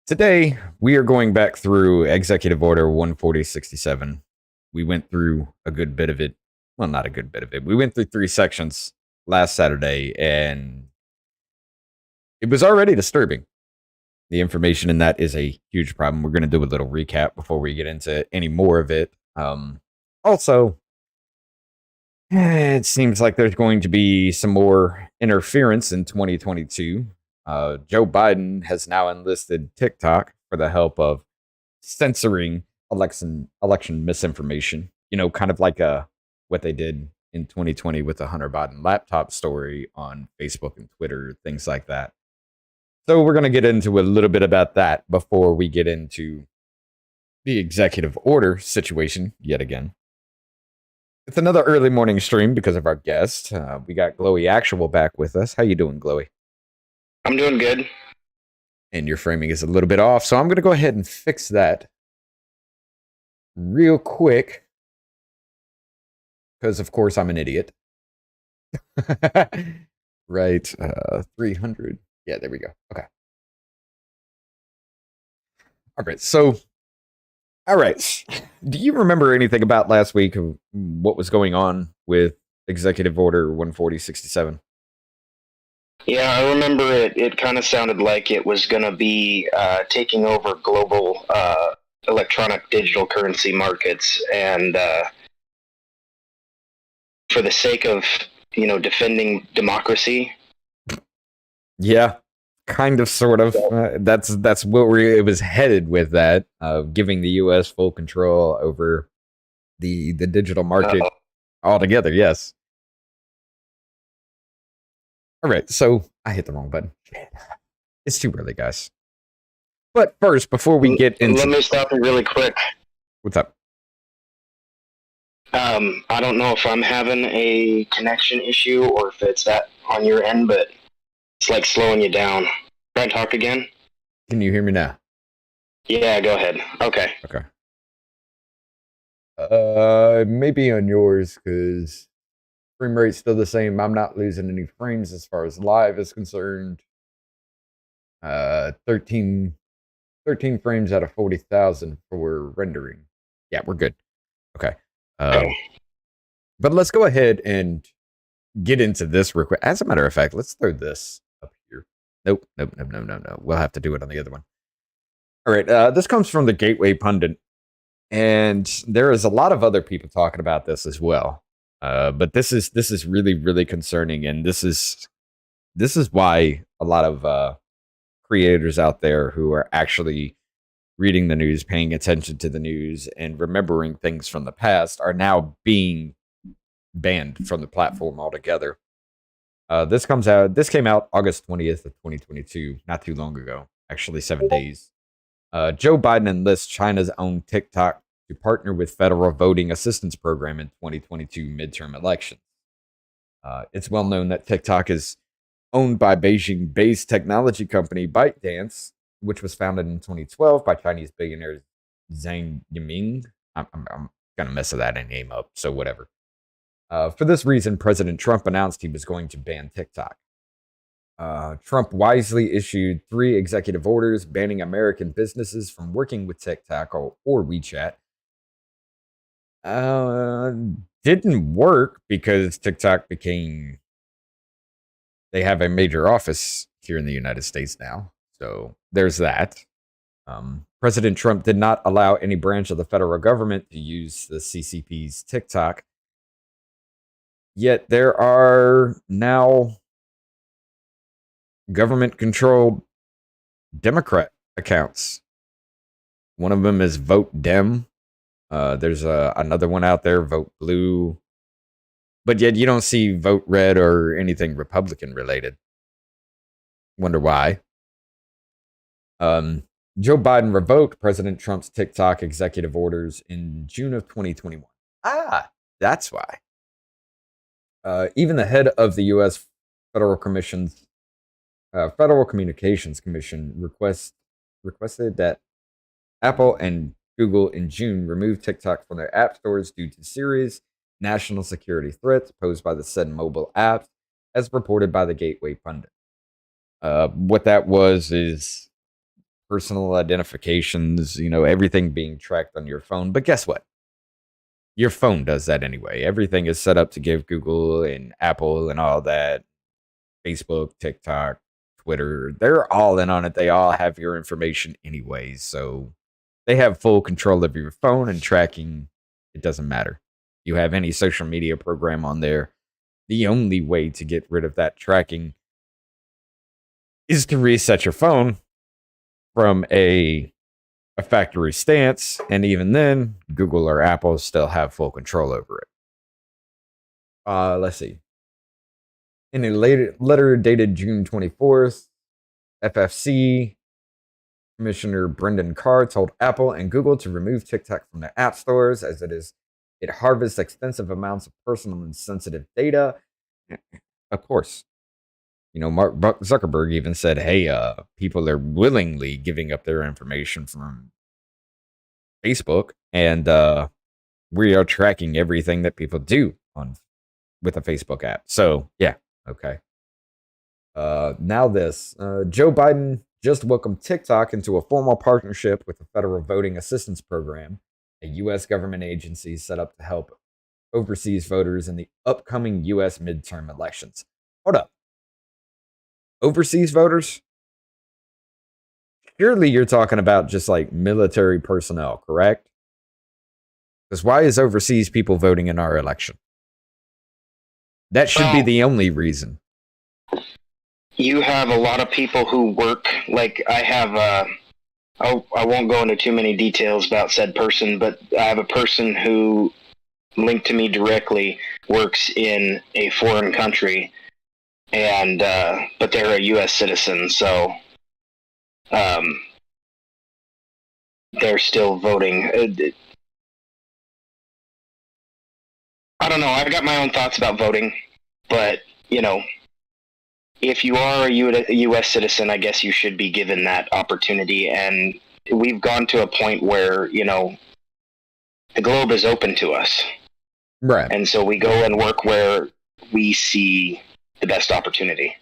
Today, we are going back through Executive Order 14067. We went through a good bit of it. Well, not a good bit of it. We went through 3 sections last Saturday, and it was already disturbing. The information in that is a huge problem. We're going to do a little recap before we get into any more of it. Also, it seems like there's going to be some more interference in 2022. Joe Biden has now enlisted TikTok for the help of censoring election misinformation. You know, kind of like a what they did in 2020 with the Hunter Biden laptop story on Facebook and Twitter, things like that. So we're going to get into a little bit about that before we get into the executive order situation yet again. It's another early morning stream because of our guest. We got GlowieActual back with us. How you doing, Glowy? I'm doing good. And your framing is a little bit off, so I'm going to go ahead and fix that real quick. Because, of course, I'm an idiot. Right. 300. Yeah, there we go. Okay. All right. So, all right. Do you remember anything about last week of what was going on with Executive Order 14067? Yeah, I remember it. It kind of sounded like it was going to be taking over global electronic digital currency markets, and for the sake of defending democracy. Yeah, kind of, sort of. That's what it was headed with. That giving the U.S. full control over the digital market altogether. Yes. All right, so I hit the wrong button. It's too early, guys. But first, before we get into... Let me stop you really quick. What's up? I don't know if I'm having a connection issue or if it's that on your end, but it's like slowing you down. Try and talk again. Can you hear me now? Yeah, go ahead. Okay. Maybe on yours, because frame rate's still the same. I'm not losing any frames as far as live is concerned. 13 frames out of 40,000 for rendering. Yeah, we're good. Okay. But let's go ahead and get into this real quick. As a matter of fact, let's throw this up here. Nope. We'll have to do it on the other one. All right. This comes from the Gateway Pundit, and there is a lot of other people talking about this as well. But this is really, really concerning, and this is why a lot of creators out there who are actually reading the news, paying attention to the news, and remembering things from the past are now being banned from the platform altogether. This came out August 20th of 2022, not too long ago, actually 7 days. Joe Biden enlists China's own TikTok to partner with federal voting assistance program in 2022 midterm elections. It's well known that TikTok is owned by Beijing-based technology company ByteDance, which was founded in 2012 by Chinese billionaire Zhang Yiming. I'm going to mess that name up, so whatever. For this reason, President Trump announced he was going to ban TikTok. Trump wisely issued 3 executive orders banning American businesses from working with TikTok or WeChat. Didn't work because TikTok they have a major office here in the United States now. So there's that. President Trump did not allow any branch of the federal government to use the CCP's TikTok. Yet there are now government-controlled Democrat accounts. One of them is Vote Dem. There's another one out there, Vote Blue. But yet you don't see Vote Red or anything Republican-related. Wonder why. Joe Biden revoked President Trump's TikTok executive orders in June of 2021. That's why. Even the head of the U.S. Federal Communications Commission requested that Apple and Google in June remove TikTok from their app stores due to serious national security threats posed by the said mobile apps, as reported by the Gateway Pundit. What that was is personal identifications, everything being tracked on your phone. But guess what? Your phone does that anyway. Everything is set up to give Google and Apple and all that, Facebook, TikTok, Twitter, they're all in on it. They all have your information anyways. So they have full control of your phone and tracking. It doesn't matter. You have any social media program on there. The only way to get rid of that tracking is to reset your phone from a factory stance. And even then, Google or Apple still have full control over it. Let's see. In a letter dated June 24th, FFC Commissioner Brendan Carr told Apple and Google to remove TikTok from their app stores as it harvests extensive amounts of personal and sensitive data. Of course, Mark Zuckerberg even said, "Hey, people are willingly giving up their information from Facebook, and we are tracking everything that people do with a Facebook app." So, yeah, okay. Now this, Joe Biden just welcomed TikTok into a formal partnership with the Federal Voting Assistance Program, a U.S. government agency set up to help overseas voters in the upcoming U.S. midterm elections. Hold up. Overseas voters? Surely you're talking about just like military personnel, correct? Because why is overseas people voting in our election? That should be the only reason. You have a lot of people who work, like I have, I won't go into too many details about said person, but I have a person who linked to me directly works in a foreign country, and but they're a U.S. citizen, so they're still voting. I don't know. I've got my own thoughts about voting, but if you are a U.S. citizen, I guess you should be given that opportunity. And we've gone to a point where the globe is open to us, right? And so we go and work where we see the best opportunity.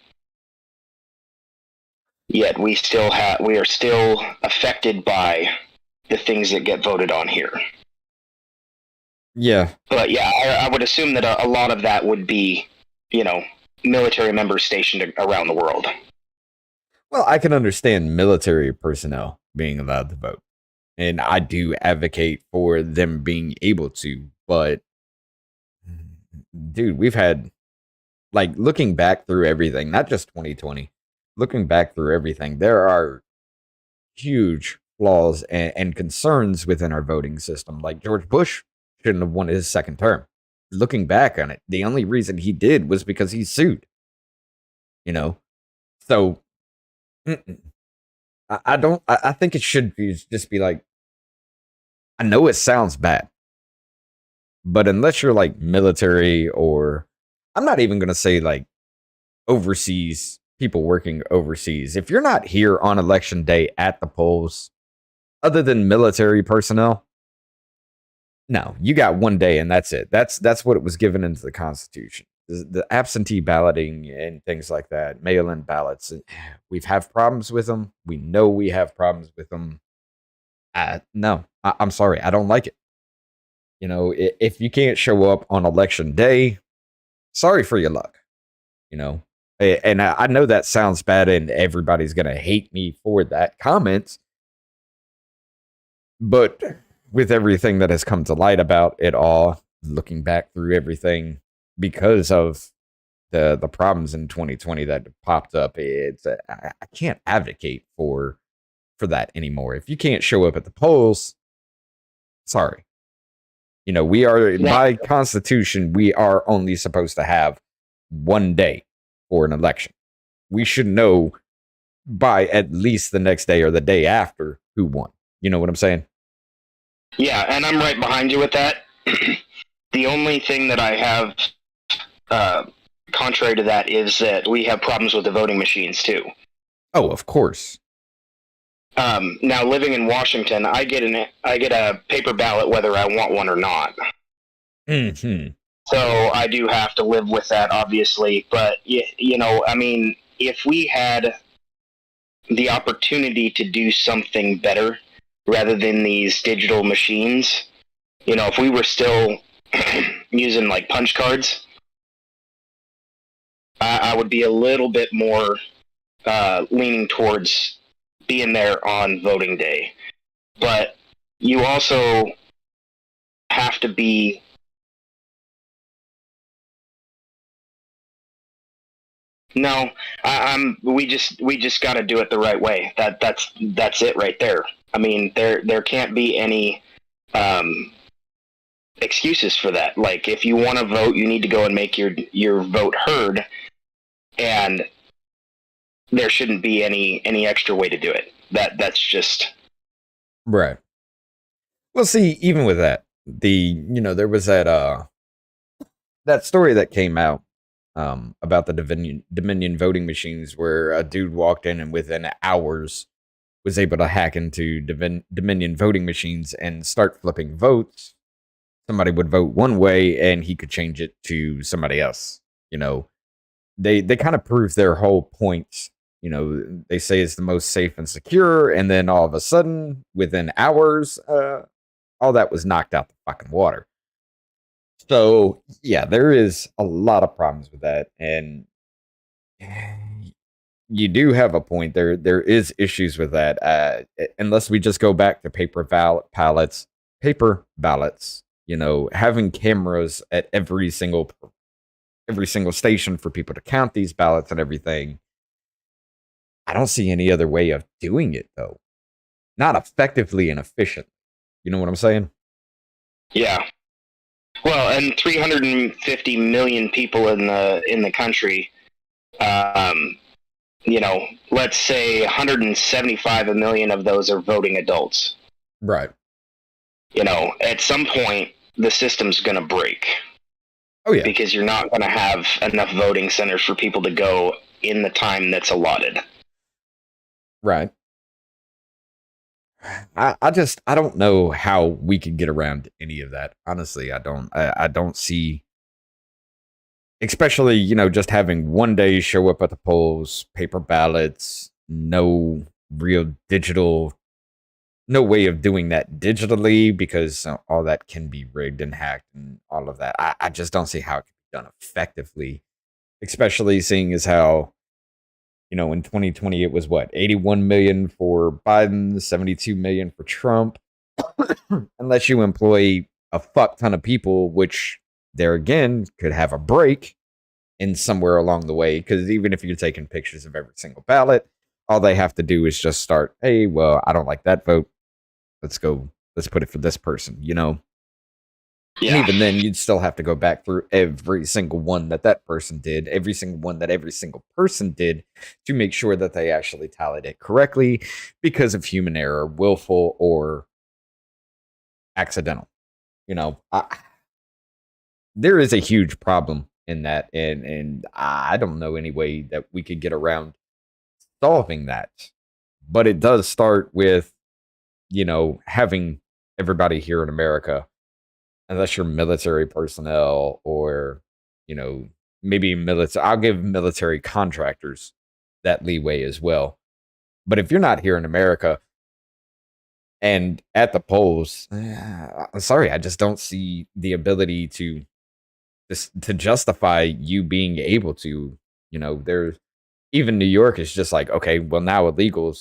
Yet we are still affected by the things that get voted on here. Yeah. But yeah, I would assume that a lot of that would be, military members stationed around the world. Well, I can understand military personnel being allowed to vote, and I do advocate for them being able to, but dude, we've had, like, looking back through everything, not just 2020, looking back through everything, there are huge flaws and concerns within our voting system. Like, George Bush shouldn't have won his second term. Looking back on it, the only reason he did was because he sued. So I think it should just be like, I know it sounds bad, but unless you're like military, or I'm not even going to say like overseas, people working overseas, if you're not here on election day at the polls, other than military personnel, no, you got one day and that's it. That's what it was given into the Constitution. The absentee balloting and things like that, mail-in ballots, we've had problems with them. We know we have problems with them. No, I'm sorry, I don't like it. If you can't show up on election day, sorry for your luck. And I know that sounds bad, and everybody's gonna hate me for that comment, but with everything that has come to light about it all, looking back through everything, because of the problems in 2020 that popped up, I can't advocate for that anymore. If you can't show up at the polls, sorry. We are, by Constitution, we are only supposed to have one day for an election. We should know by at least the next day or the day after who won. You know what I'm saying? Yeah, and I'm right behind you with that. The only thing that I have contrary to that is that we have problems with the voting machines too. Oh, of course. Now, living in Washington, I get a paper ballot whether I want one or not. Mm-hmm. So I do have to live with that, obviously. But I mean, if we had the opportunity to do something better rather than these digital machines, if we were still using like punch cards, I would be a little bit more leaning towards being there on voting day. But you also have to be we just got to do it the right way. That's it right there. I mean, there can't be any excuses for that. Like, if you want to vote, you need to go and make your vote heard, and there shouldn't be any extra way to do it. That's just Right. Well, see, even with that, there was that story that came out about the Dominion voting machines, where a dude walked in and within hours was able to hack into Dominion voting machines and start flipping votes. Somebody would vote one way and he could change it to somebody else. They kind of prove their whole point. They say it's the most safe and secure, and then all of a sudden, within hours, all that was knocked out the fucking water. So yeah, there is a lot of problems with that, and you do have a point. There is issues with that. Unless we just go back to paper ballots, having cameras at every single station for people to count these ballots and everything. I don't see any other way of doing it, though. Not effectively and efficient. You know what I'm saying? Yeah. Well, and 350 million people in the country. Let's say 175 million of those are voting adults. Right. At some point, the system's going to break. Oh, yeah. Because you're not going to have enough voting centers for people to go in the time that's allotted. Right. I don't know how we could get around any of that. Honestly, I don't see, especially, just having one day show up at the polls, paper ballots, no real digital, no way of doing that digitally, because all that can be rigged and hacked and all of that. I just don't see how it can be done effectively, especially seeing as how, in 2020, it was 81 million for Biden, 72 million for Trump. Unless you employ a fuck ton of people, which there again could have a break in somewhere along the way. Because even if you're taking pictures of every single ballot, all they have to do is just start, hey, well, I don't like that vote. Let's put it for this person, Yeah. And even then, you'd still have to go back through every single one that person did, every single one that every single person did, to make sure that they actually tallied it correctly because of human error, willful or accidental. There is a huge problem in that, and I don't know any way that we could get around solving that. But it does start with, having everybody here in America, unless you're military personnel or, maybe military. I'll give military contractors that leeway as well. But if you're not here in America and at the polls, I'm sorry, I just don't see the ability to justify you being able to. There's even New York is just like, okay, well, now illegal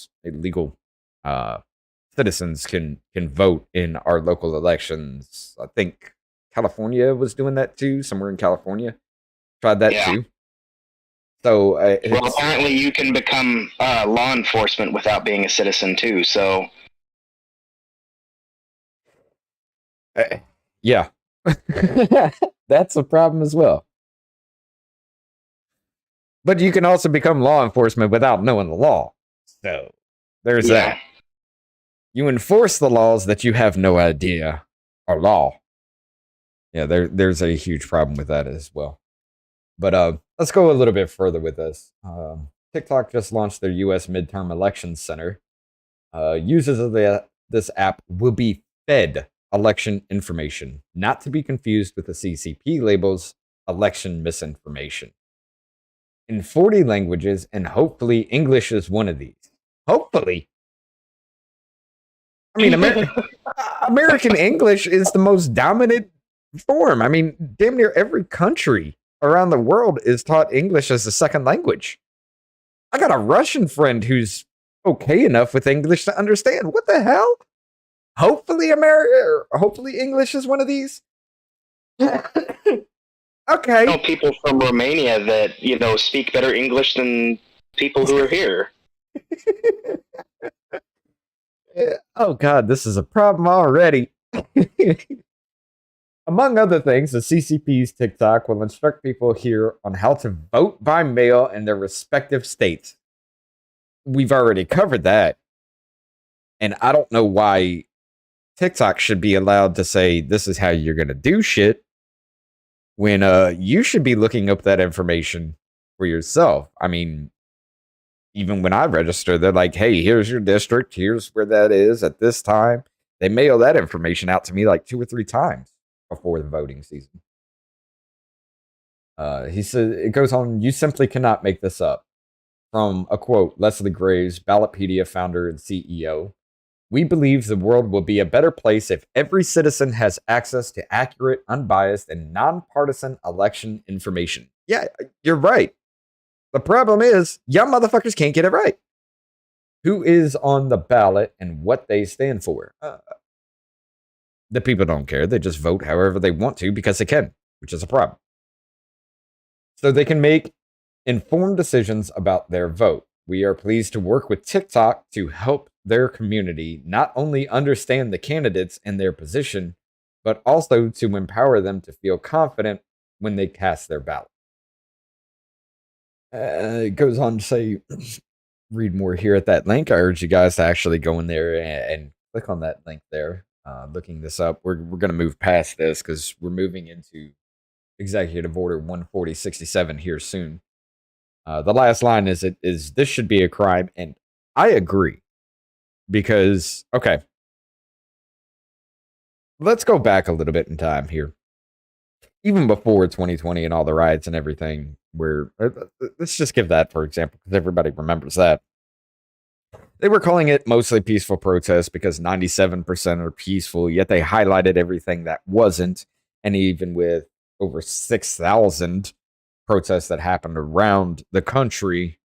citizens can vote in our local elections. I think California was doing that too. Somewhere in California tried that too. So well, apparently you can become law enforcement without being a citizen too. So yeah, that's a problem as well. But you can also become law enforcement without knowing the law. So there's that. You enforce the laws that you have no idea are law. Yeah, there's a huge problem with that as well. But let's go a little bit further with this. TikTok just launched their U.S. midterm elections center. Users of this app will be fed election information, not to be confused with the CCP labels election misinformation, in 40 languages, and hopefully English is one of these. Hopefully. I mean, American English is the most dominant form. I mean, damn near every country around the world is taught English as a second language. I got a Russian friend who's okay enough with English to understand. What the hell? Hopefully English is one of these. Okay. I know people from Romania that, speak better English than people who are here. Oh God, this is a problem already. Among other things, the CCP's TikTok will instruct people here on how to vote by mail in their respective states. We've already covered that. And I don't know why TikTok should be allowed to say this is how you're going to do shit when you should be looking up that information for yourself. I mean, even when I register, they're like, hey, here's your district. Here's where that is at this time. They mail that information out to me like 2 or 3 times before the voting season. He said, it goes on, you simply cannot make this up. From a quote, Leslie Graves, Ballotpedia founder and CEO. We believe the world will be a better place if every citizen has access to accurate, unbiased, and nonpartisan election information. Yeah, you're right. The problem is, y'all motherfuckers can't get it right. Who is on the ballot and what they stand for? The people don't care. They just vote however they want to because they can, which is a problem. So they can make informed decisions about their vote. We are pleased to work with TikTok to help their community not only understand the candidates and their position, but also to empower them to feel confident when they cast their ballot. It goes on to say, read more here at that link. I urge you guys to actually go in there and click on that link there. Looking this up, we're going to move past this because we're moving into Executive Order 14067 here soon. The last line is this should be a crime, and I agree because okay, let's go back a little bit in time here, even before 2020 and all the riots and everything. Where let's just give that for example because everybody remembers that they were calling it mostly peaceful protests because 97% are peaceful, yet they highlighted everything that wasn't, and even with over 6,000 protests that happened around the country,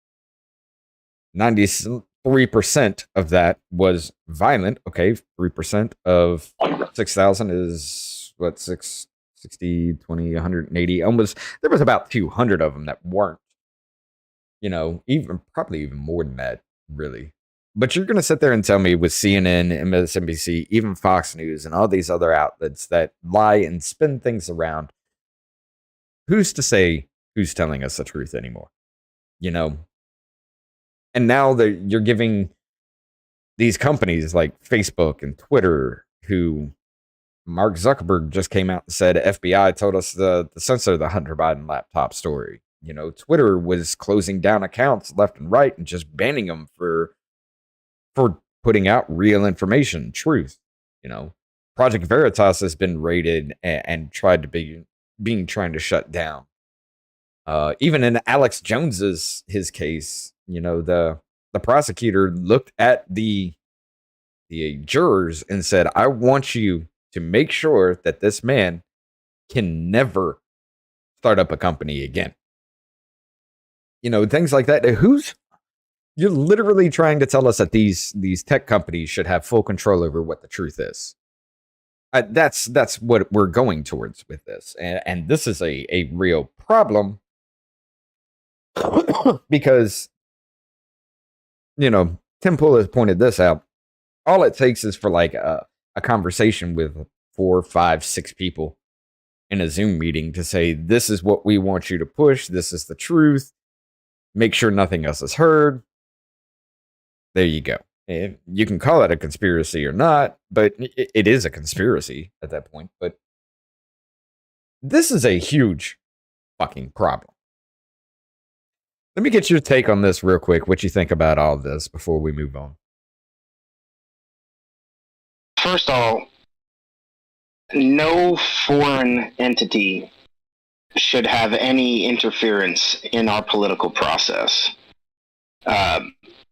93% of that was violent. Okay, 3% of 6,000 is what, 60, 20, 180, almost. There was about 200 of them that weren't, even probably even more than that, really. But you're going to sit there and tell me with CNN, MSNBC, even Fox News, and all these other outlets that lie and spin things around, who's to say who's telling us the truth anymore? And now you're giving these companies like Facebook and Twitter, who Mark Zuckerberg just came out and said FBI told us to censor the Hunter Biden laptop story. Twitter was closing down accounts left and right and just banning them for putting out real information, truth. Project Veritas has been raided and tried to trying to shut down. Even in Alex Jones's his case, the prosecutor looked at the jurors and said, "I want you to make sure that this man can never start up a company again." Things like that. You're literally trying to tell us that these tech companies should have full control over what the truth is. That's what we're going towards with this, and this is a real problem because Tim Pool has pointed this out. All it takes is for like a conversation with 4, 5, 6 people in a Zoom meeting to say, this is what we want you to push. This is the truth. Make sure nothing else is heard. There you go. And you can call it a conspiracy or not, but it is a conspiracy at that point. But this is a huge fucking problem. Let me get your take on this real quick. What you think about all of this before we move on? First of all, no foreign entity should have any interference in our political process.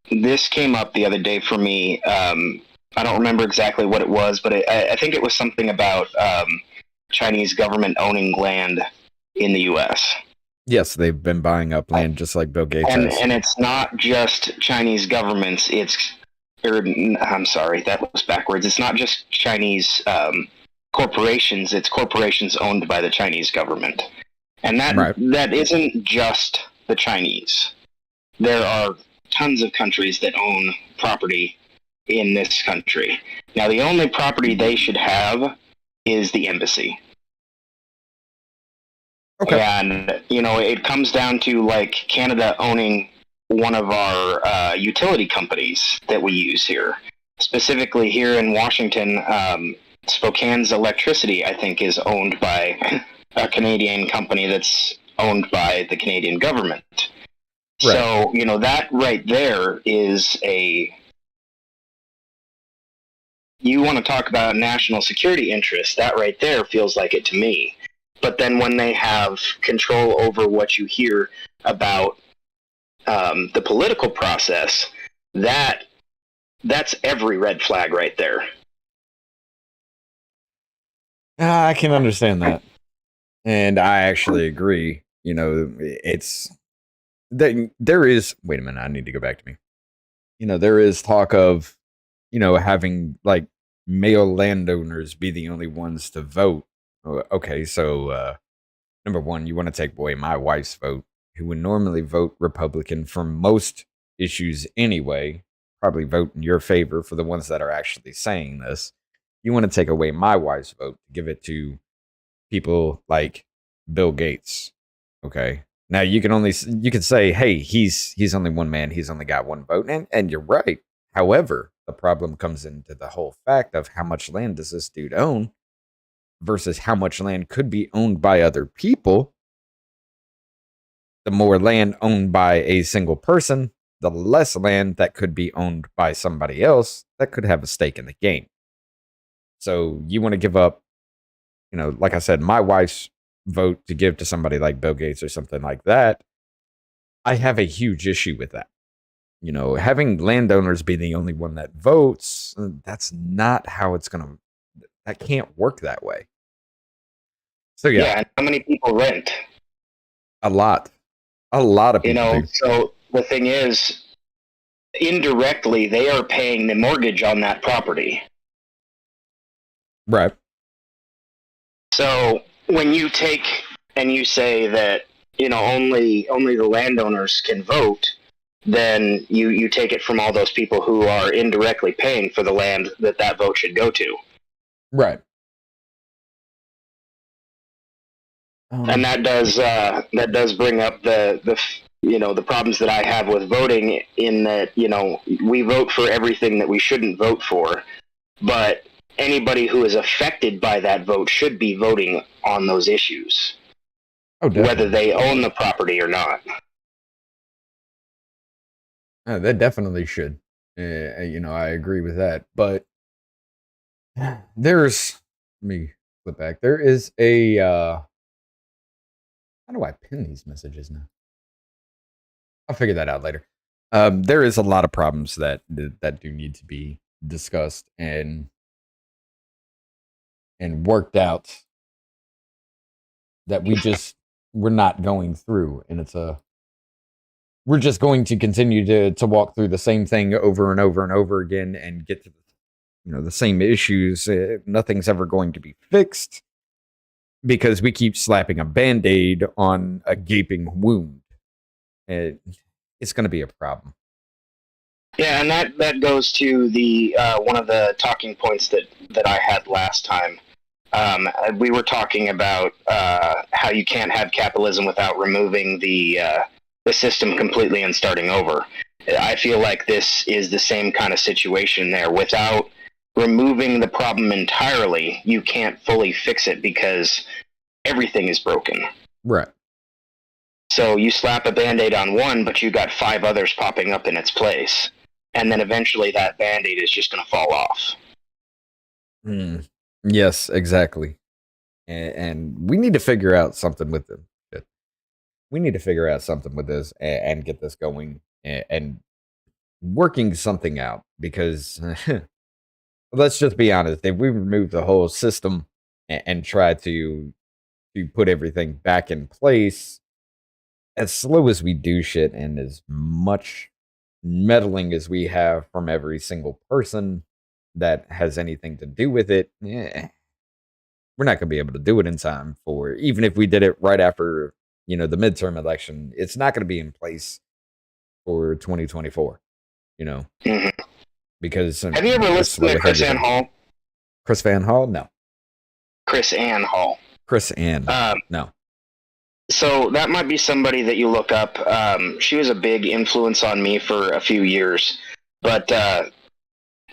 This came up the other day for me. I don't remember exactly what it was, but I think it was something about Chinese government owning land in the U.S. Yes, they've been buying up land just like Bill Gates has. And it's not just Chinese governments. I'm sorry, that was backwards. It's not just Chinese corporations. It's corporations owned by the Chinese government. And that isn't just the Chinese. There are tons of countries that own property in this country. Now, the only property they should have is the embassy. Okay. And, you know, it comes down to like Canada owning one of our utility companies that we use here. Specifically here in Washington, Spokane's electricity, I think, is owned by a Canadian company that's owned by the Canadian government. Right. So, you know, that right there is you want to talk about national security interests, that right there feels like it to me. But then when they have control over what you hear about the political process, that's every red flag right there. I can understand that. And I actually agree. You know, it's there is. Wait a minute. I need to go back to me. You know, there is talk of, you know, having like male landowners be the only ones to vote. Okay, so number one, you want to take away my wife's vote, who would normally vote Republican for most issues anyway, probably vote in your favor for the ones that are actually saying this. You want to take away my wife's vote, give it to people like Bill Gates. Okay. Now you can say, hey, he's only one man, he's only got one vote, and you're right. However, the problem comes into the whole fact of how much land does this dude own versus how much land could be owned by other people. The more land owned by a single person, the less land that could be owned by somebody else that could have a stake in the game. So you want to give up, you know, like I said, my wife's vote to give to somebody like Bill Gates or something like that. I have a huge issue with that. You know, having landowners be the only one that votes, that's not how it's going to, that can't work that way. So yeah, And how many people rent? a lot of people. You know, do. so the thing is, indirectly, they are paying the mortgage on that property. Right. So when you take and you say that, you know, only the landowners can vote, then you take it from all those people who are indirectly paying for the land that vote should go to. Right. And that does bring up the you know, the problems that I have with voting, in that, you know, we vote for everything that we shouldn't vote for, but anybody who is affected by that vote should be voting on those issues, whether they own the property or not. They definitely should. You know, I agree with that. But there's, let me flip back. There is a, how do I pin these messages now? I'll figure that out later. There is a lot of problems that do need to be discussed and worked out that we're not going through, and we're just going to continue to walk through the same thing over and over and over again and get to the same issues. Nothing's ever going to be fixed because we keep slapping a band-aid on a gaping wound. It's going to be a problem. Yeah, and that goes to the one of the talking points that I had last time. We were talking about how you can't have capitalism without removing the system completely and starting over. I feel like this is the same kind of situation there. Without removing the problem entirely, you can't fully fix it because everything is broken. Right. So you slap a Band-Aid on one, but you got 5 others popping up in its place. And then eventually that Band-Aid is just going to fall off. Yes, exactly. And we need to figure out something with them. We need to figure out something with this and get this going and working something out, because let's just be honest. If we remove the whole system and try to put everything back in place, as slow as we do shit and as much meddling as we have from every single person that has anything to do with it, we're not going to be able to do it in time for, even if we did it right after, the midterm election, it's not going to be in place for 2024, Mm-hmm. because have you ever listened to Chris Ann Hall? Chris Van Hall? No. Chris Ann Hall. Chris Ann. No. So that might be somebody that you look up. She was a big influence on me for a few years, but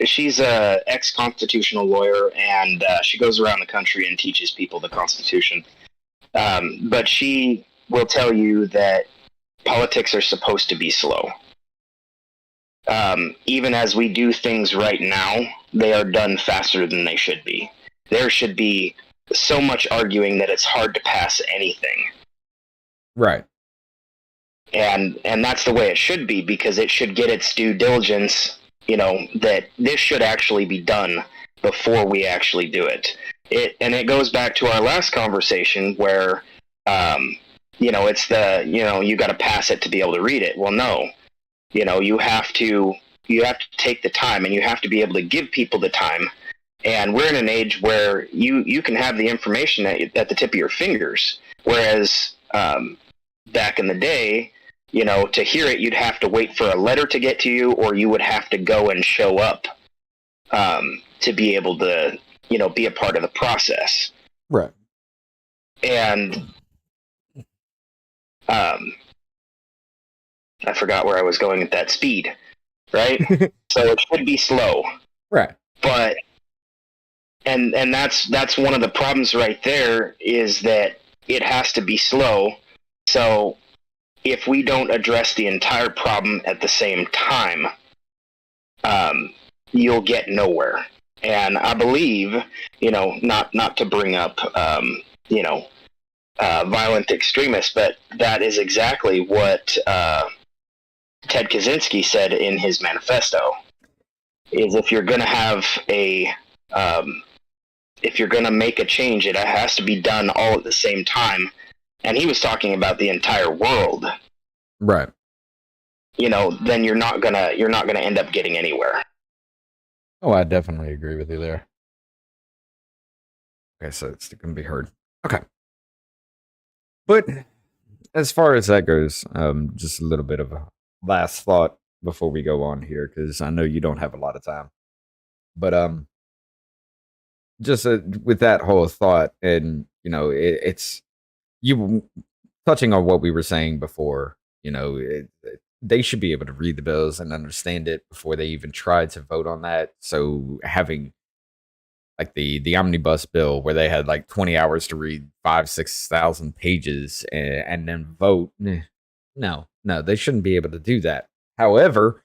she's a ex-constitutional lawyer, and she goes around the country and teaches people the Constitution. But she will tell you that politics are supposed to be slow. Even as we do things right now, they are done faster than they should be. There should be so much arguing that it's hard to pass anything. Right. And that's the way it should be, because it should get its due diligence, that this should actually be done before we actually do it. It goes back to our last conversation where, it's you got to pass it to be able to read it. Well, no, you have to take the time, and you have to be able to give people the time. And we're in an age where you can have the information at the tip of your fingers, whereas back in the day, to hear it, you'd have to wait for a letter to get to you, or you would have to go and show up to be able to, be a part of the process. Right. And I forgot where I was going at that speed, right? So it should be slow. Right. But and that's one of the problems right there, is that it has to be slow. So if we don't address the entire problem at the same time, you'll get nowhere. And I believe, not to bring up, violent extremists, but that is exactly what Ted Kaczynski said in his manifesto. Is if you're going to have if you're going to make a change, it has to be done all at the same time. And he was talking about the entire world. Right. Then you're not gonna end up getting anywhere. Oh, I definitely agree with you there. Okay, so it's going to be heard. Okay. But as far as that goes, just a little bit of a last thought before we go on here, because I know you don't have a lot of time. But just with that whole thought, and it's you touching on what we were saying before. They should be able to read the bills and understand it before they even try to vote on that. So having like the omnibus bill, where they had like 20 hours to read 6,000 pages and then vote. No, they shouldn't be able to do that. However,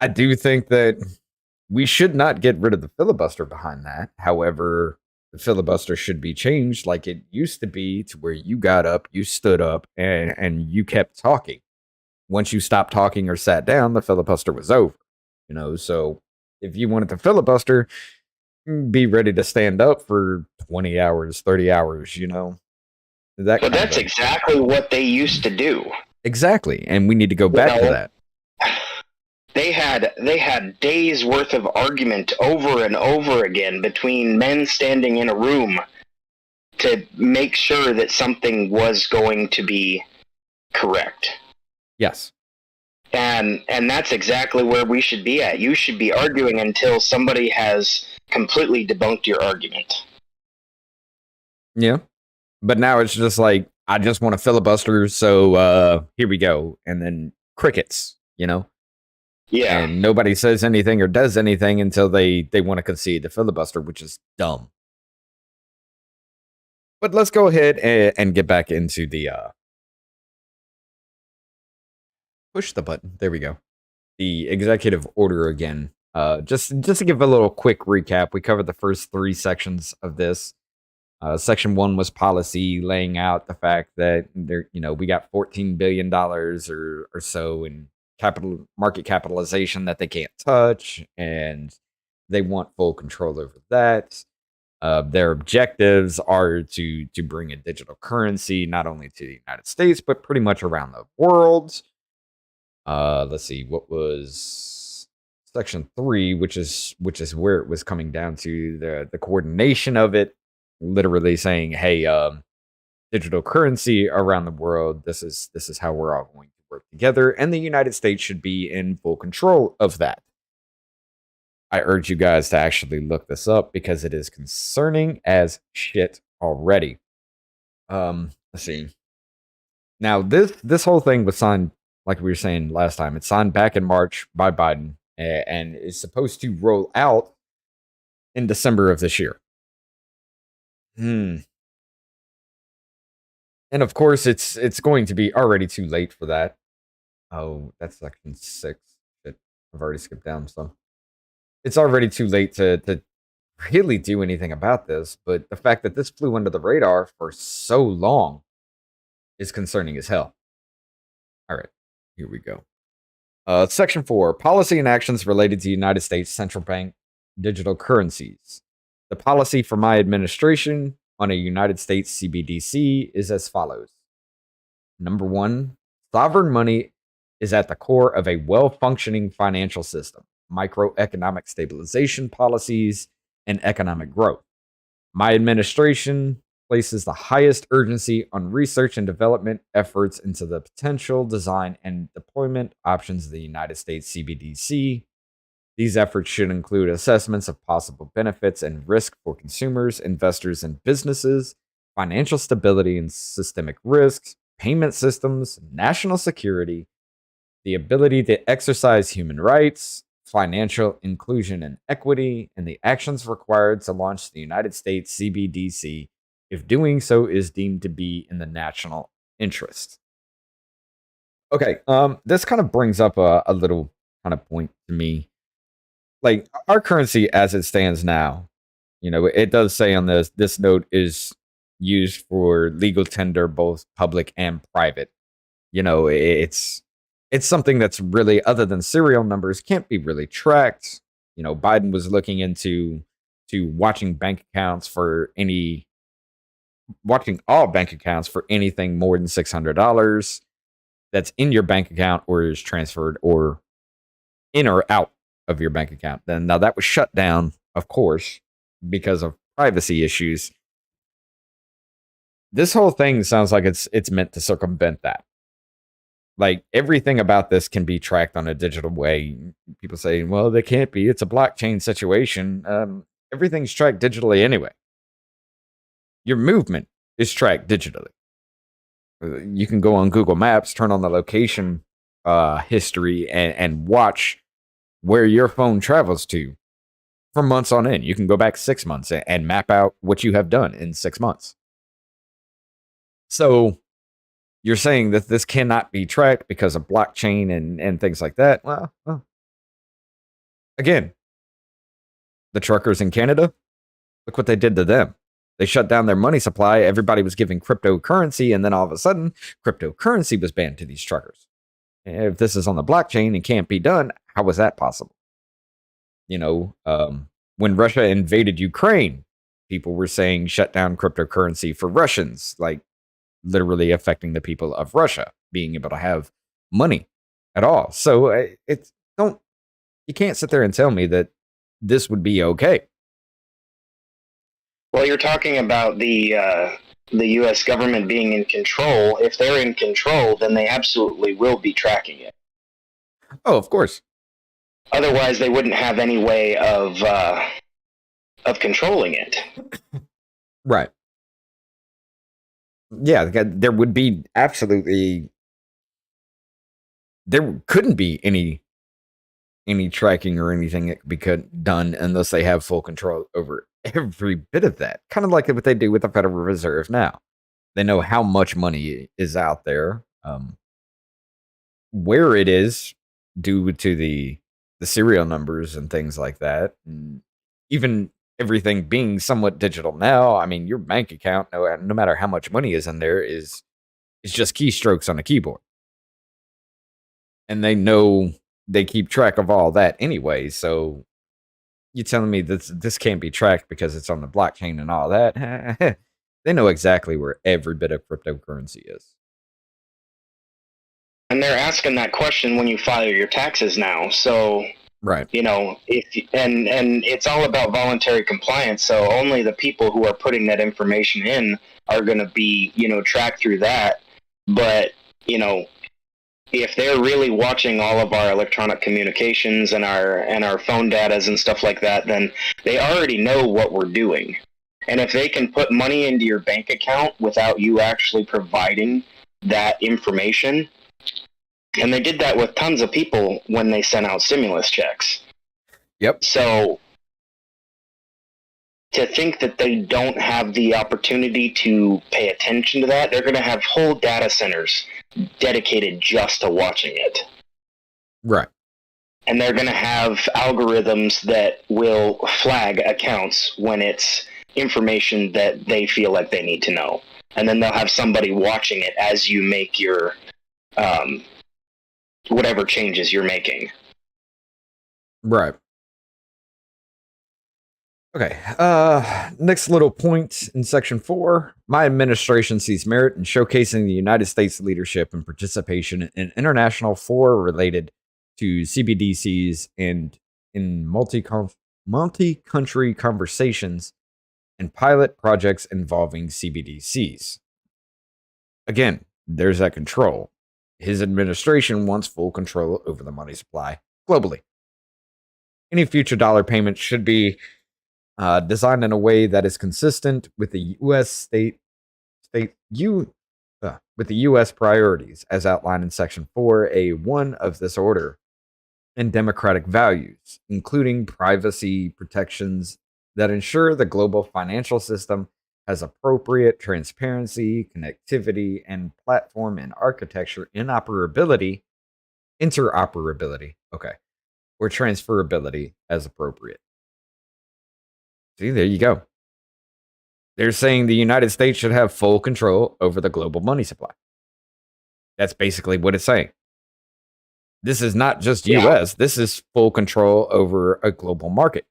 I do think that we should not get rid of the filibuster behind that. However, the filibuster should be changed like it used to be, to where you got up, you stood up, and you kept talking. Once you stopped talking or sat down, the filibuster was over. So if you wanted to filibuster, be ready to stand up for 20 hours, 30 hours, But that's exactly what they used to do. Exactly. And we need to go back to that. They had days worth of argument over and over again between men standing in a room to make sure that something was going to be correct. Yes. And that's exactly where we should be at. You should be arguing until somebody has completely debunked your argument. Yeah. But now it's just like, I just want to filibuster, so here we go. And then crickets, Yeah. And nobody says anything or does anything until they want to concede the filibuster, which is dumb. But let's go ahead and get back into the push the button. There we go. The executive order again. Just to give a little quick recap, we covered the first 3 sections of this. Section 1 was policy, laying out the fact that we got $14 billion or so in market capitalization that they can't touch, and they want full control over that. Their objectives are to bring a digital currency not only to the United States but pretty much around the world. Let's see, what was section 3, which is where it was coming down to the coordination of it, literally saying, hey, digital currency around the world, this is how we're all going to work together, and the United States should be in full control of that. I urge you guys to actually look this up because it is concerning as shit already. Let's see. Now, this whole thing was signed, like we were saying last time. It's signed back in March by Biden and is supposed to roll out in December of this year. And of course, it's going to be already too late for that. Oh, that's section 6. Shit, I've already skipped down some. It's already too late to really do anything about this, but the fact that this flew under the radar for so long is concerning as hell. All right, here we go. Section 4, policy and actions related to United States Central Bank digital currencies. The policy for my administration on a United States CBDC is as follows. Number 1, sovereign money is at the core of a well-functioning financial system, microeconomic stabilization policies, and economic growth. My administration places the highest urgency on research and development efforts into the potential design and deployment options of the United States CBDC. These efforts should include assessments of possible benefits and risk for consumers, investors, and businesses, financial stability and systemic risks, payment systems, national security, the ability to exercise human rights, financial inclusion and equity, and the actions required to launch the United States CBDC if doing so is deemed to be in the national interest. Okay, this kind of brings up a little kind of point to me. Like, our currency as it stands now, it does say on this note is used for legal tender, both public and private. It's something that's really, other than serial numbers, can't be really tracked. Biden was looking into watching all bank accounts for anything more than $600 that's in your bank account or is transferred or in or out of your bank account. Then now that was shut down, of course, because of privacy issues. This whole thing sounds like it's meant to circumvent that. Like, everything about this can be tracked on a digital way. People say, well, they can't be. It's a blockchain situation. Everything's tracked digitally anyway. Your movement is tracked digitally. You can go on Google Maps, turn on the location history, and watch where your phone travels to for months on end. You can go back 6 months and map out what you have done in 6 months. So you're saying that this cannot be tracked because of blockchain and things like that? Well, again, the truckers in Canada, look what they did to them. They shut down their money supply. Everybody was giving cryptocurrency, and then all of a sudden, cryptocurrency was banned to these truckers. If this is on the blockchain and can't be done, how was that possible? When Russia invaded Ukraine, people were saying shut down cryptocurrency for Russians, like literally affecting the people of Russia being able to have money at all. So you can't sit there and tell me that this would be okay. Well, you're talking about the U.S. government being in control. If they're in control, then they absolutely will be tracking it. Oh, of course. Otherwise, they wouldn't have any way of controlling it. Right. Yeah, there would be absolutely. There couldn't be any tracking or anything that could be done unless they have full control over every bit of that. Kind of like what they do with the Federal Reserve now. They know how much money is out there, where it is due to the serial numbers and things like that. And even everything being somewhat digital now, I mean, your bank account, no matter how much money is in there, is just keystrokes on a keyboard. And they know they keep track of all that anyway. So you're telling me that this can't be tracked because it's on the blockchain and all that? They know exactly where every bit of cryptocurrency is. And they're asking that question when you file your taxes now. So, right. And it's all about voluntary compliance. So only the people who are putting that information in are going to be, tracked through that. But, if they're really watching all of our electronic communications and our phone datas and stuff like that, then they already know what we're doing. And if they can put money into your bank account without you actually providing that information, and they did that with tons of people when they sent out stimulus checks. Yep. So to think that they don't have the opportunity to pay attention to that, they're going to have whole data centers dedicated just to watching it. Right. And they're going to have algorithms that will flag accounts when it's information that they feel like they need to know. And then they'll have somebody watching it as you make your whatever changes you're making. Right. Okay. Next little point in section 4. My administration sees merit in showcasing the United States leadership and participation in international fora related to CBDCs and in multi-country conversations and pilot projects involving CBDCs. Again, there's that control. His administration wants full control over the money supply globally. Any future dollar payments should be designed in a way that is consistent with the U.S. with the U.S. priorities, as outlined in Section 4A1 of this order, and democratic values, including privacy protections that ensure the global financial system has appropriate transparency, connectivity, and platform and architecture interoperability, or transferability as appropriate. See, there you go. They're saying the United States should have full control over the global money supply. That's basically what it's saying. This is not just US, this is full control over a global market.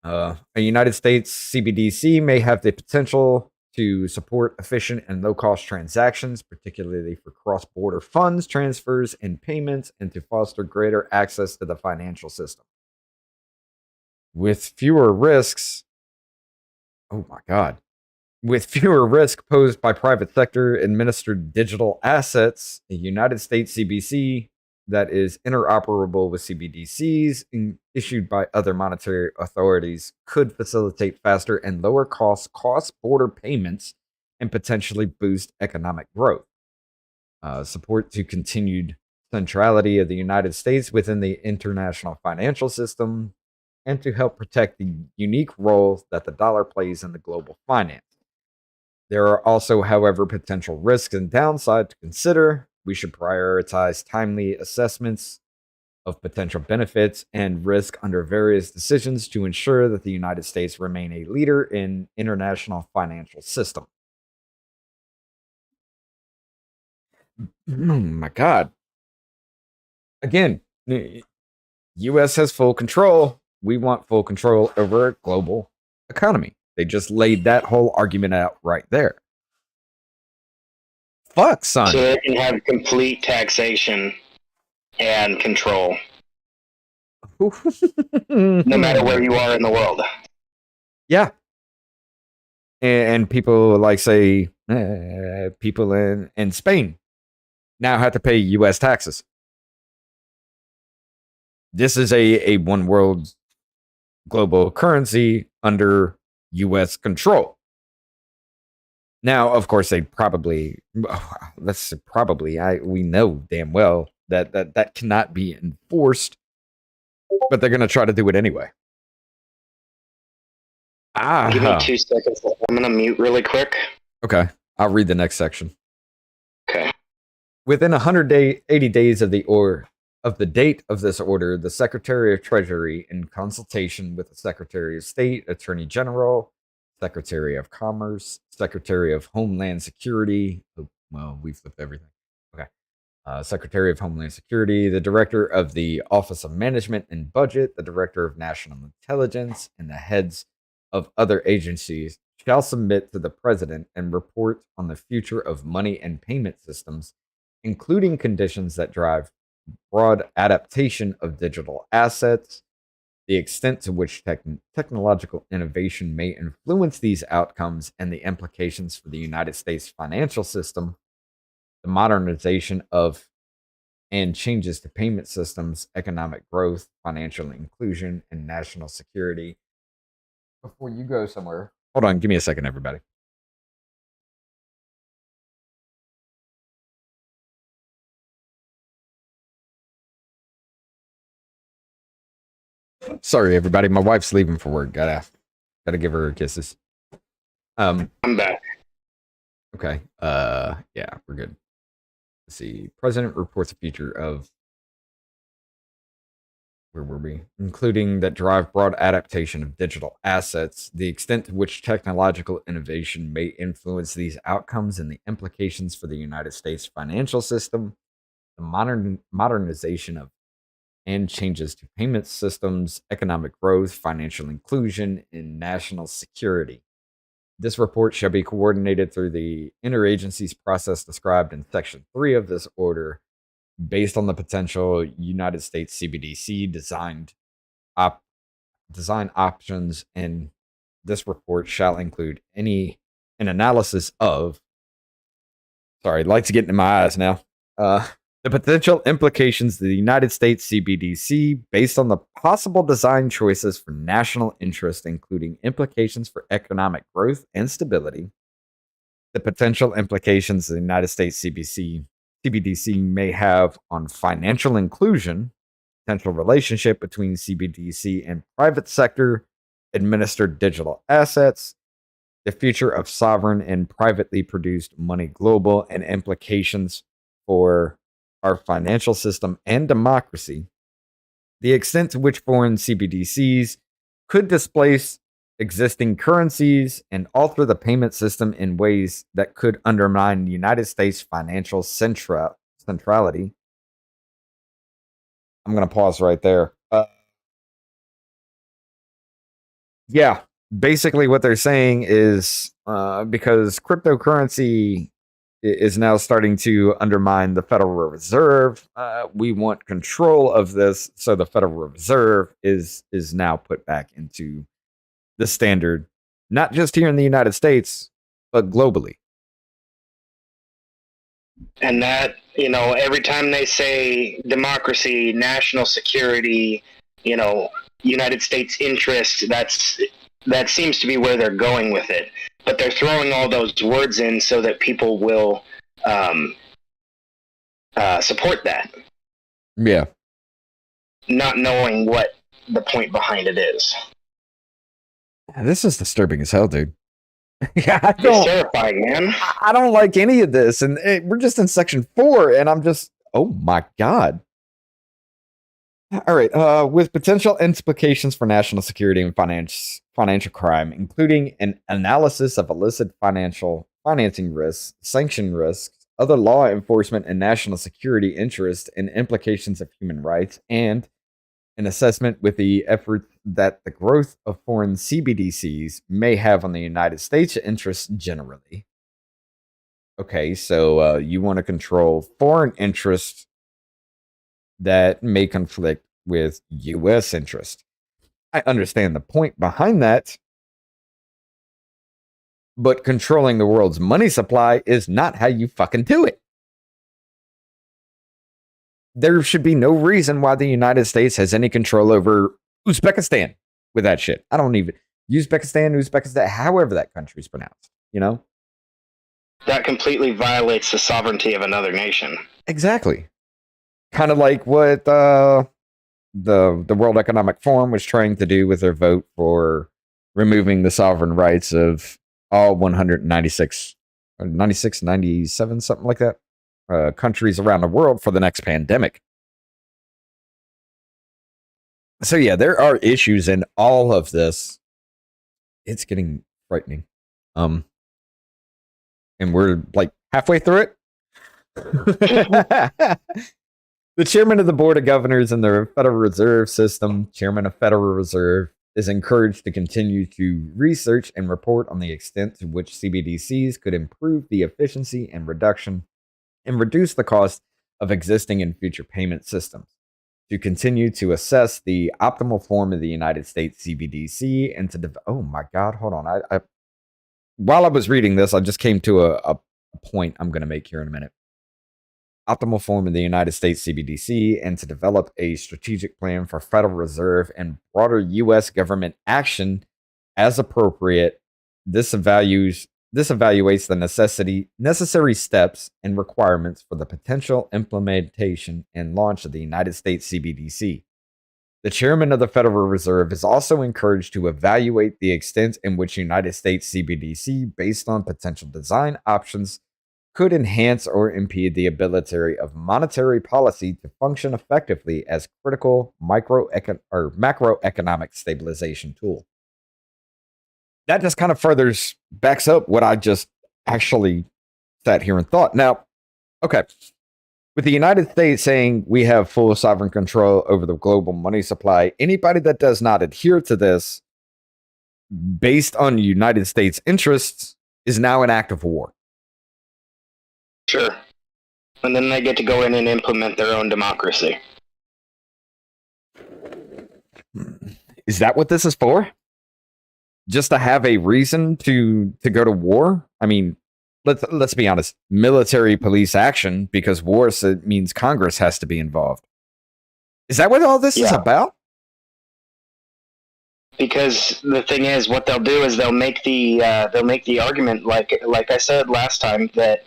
A United States CBDC may have the potential to support efficient and low-cost transactions, particularly for cross-border funds transfers and payments, and to foster greater access to the financial system. With fewer risks, with fewer risk posed by private sector administered digital assets, a United States CBDC that is interoperable with CBDCs issued by other monetary authorities could facilitate faster and lower cost cross-border payments and potentially boost economic growth. Support to continued centrality of the United States within the international financial system, and to help protect the unique role that the dollar plays in the global finance. There are also, however, potential risks and downside to consider. We should prioritize timely assessments of potential benefits and risk under various decisions to ensure that the United States remain a leader in international financial system. Oh my God. Again, U.S. has full control. We want full control over a global economy. They just laid that whole argument out right there. Fuck, son. So they can have complete taxation and control. No matter where you are in the world. Yeah. And people like, say, people in Spain now have to pay U.S. taxes. This is a one world global currency under U.S. control. Now, of course, we know damn well that cannot be enforced, but they're going to try to do it anyway. Give me 2 seconds. I'm going to mute really quick. Okay, I'll read the next section. Okay. Within 180 days of the date of this order, the Secretary of Treasury, in consultation with the Secretary of State, Attorney General, Secretary of Commerce, Secretary of Homeland Security. Well, we flipped everything. Okay. Secretary of Homeland Security, the Director of the Office of Management and Budget, the Director of National Intelligence, and the heads of other agencies shall submit to the President and report on the future of money and payment systems, including conditions that drive broad adaptation of digital assets, the extent to which technological innovation may influence these outcomes, and the implications for the United States financial system, the modernization of and changes to payment systems, economic growth, financial inclusion, and national security, before you go somewhere. Hold on, give me a second, everybody. Sorry, everybody. My wife's leaving for work. Gotta give her kisses. I'm back. Okay. Yeah, we're good. Let's see. President reports a future of where were we? Including that drive broad adaptation of digital assets, the extent to which technological innovation may influence these outcomes, and the implications for the United States financial system, the modernization of and changes to payment systems, economic growth, financial inclusion, and national security. This report shall be coordinated through the interagencies process described in Section 3 of this order, based on the potential United States CBDC design options, and this report shall include an analysis of. Sorry, lights are getting in my eyes now. The potential implications of the United States CBDC based on the possible design choices for national interest, including implications for economic growth and stability. The potential implications the United States CBDC may have on financial inclusion, potential relationship between CBDC and private sector administered digital assets, the future of sovereign and privately produced money global, and implications for our financial system and democracy, the extent to which foreign CBDCs could displace existing currencies and alter the payment system in ways that could undermine the United States financial centrality. I'm going to pause right there. Yeah, basically what they're saying is because cryptocurrency is now starting to undermine the Federal Reserve, we want control of this, so the Federal Reserve is now put back into the standard, not just here in the United States, but globally. And that, every time they say democracy, national security, United States interest, that seems to be where they're going with it. But they're throwing all those words in so that people will support that. Yeah. Not knowing what the point behind it is. This is disturbing as hell, dude. Yeah, it's terrifying, man. I don't like any of this, and we're just in Section 4, and I'm just, oh my god. All right, with potential implications for national security and financial crime, including an analysis of illicit financing risks, sanction risks, other law enforcement and national security interests, and implications of human rights, and an assessment with the efforts that the growth of foreign CBDCs may have on the United States interests generally. Okay, so you want to control foreign interests that may conflict with U.S. interest. I understand the point behind that, but controlling the world's money supply is not how you fucking do it. There should be no reason why the United States has any control over Uzbekistan with that shit. I don't even Uzbekistan, however that country's pronounced, That completely violates the sovereignty of another nation. Exactly. Kind of like what the World Economic Forum was trying to do with their vote for removing the sovereign rights of all 196, 96, 97, something like that, countries around the world for the next pandemic. So yeah, there are issues in all of this. It's getting frightening. And we're like halfway through it. The chairman of the board of governors in the Federal Reserve System, chairman of Federal Reserve, is encouraged to continue to research and report on the extent to which CBDCs could improve the efficiency and reduce the cost of existing and future payment systems, to continue to assess the optimal form of the United States CBDC, and to oh my god, hold on. I while I was reading this, I just came to a point I'm going to make here in a minute. Optimal form of the United States CBDC, and to develop a strategic plan for Federal Reserve and broader U.S. government action As appropriate, this evaluates the necessary steps and requirements for the potential implementation and launch of the United States CBDC. The chairman of the Federal Reserve is also encouraged to evaluate the extent in which United States CBDC, based on potential design options, could enhance or impede the ability of monetary policy to function effectively as critical macroeconomic stabilization tool. That just kind of furthers backs up what I just actually sat here and thought. Now, okay, with the United States saying we have full sovereign control over the global money supply, anybody that does not adhere to this based on United States interests is now an act of war. Sure. And then they get to go in and implement their own democracy. Is that what this is for? Just to have a reason to go to war? I mean, let's be honest. Military police action, because war means Congress has to be involved. Is that what all this is about? Because the thing is, what they'll do is they'll make the argument, like I said last time, that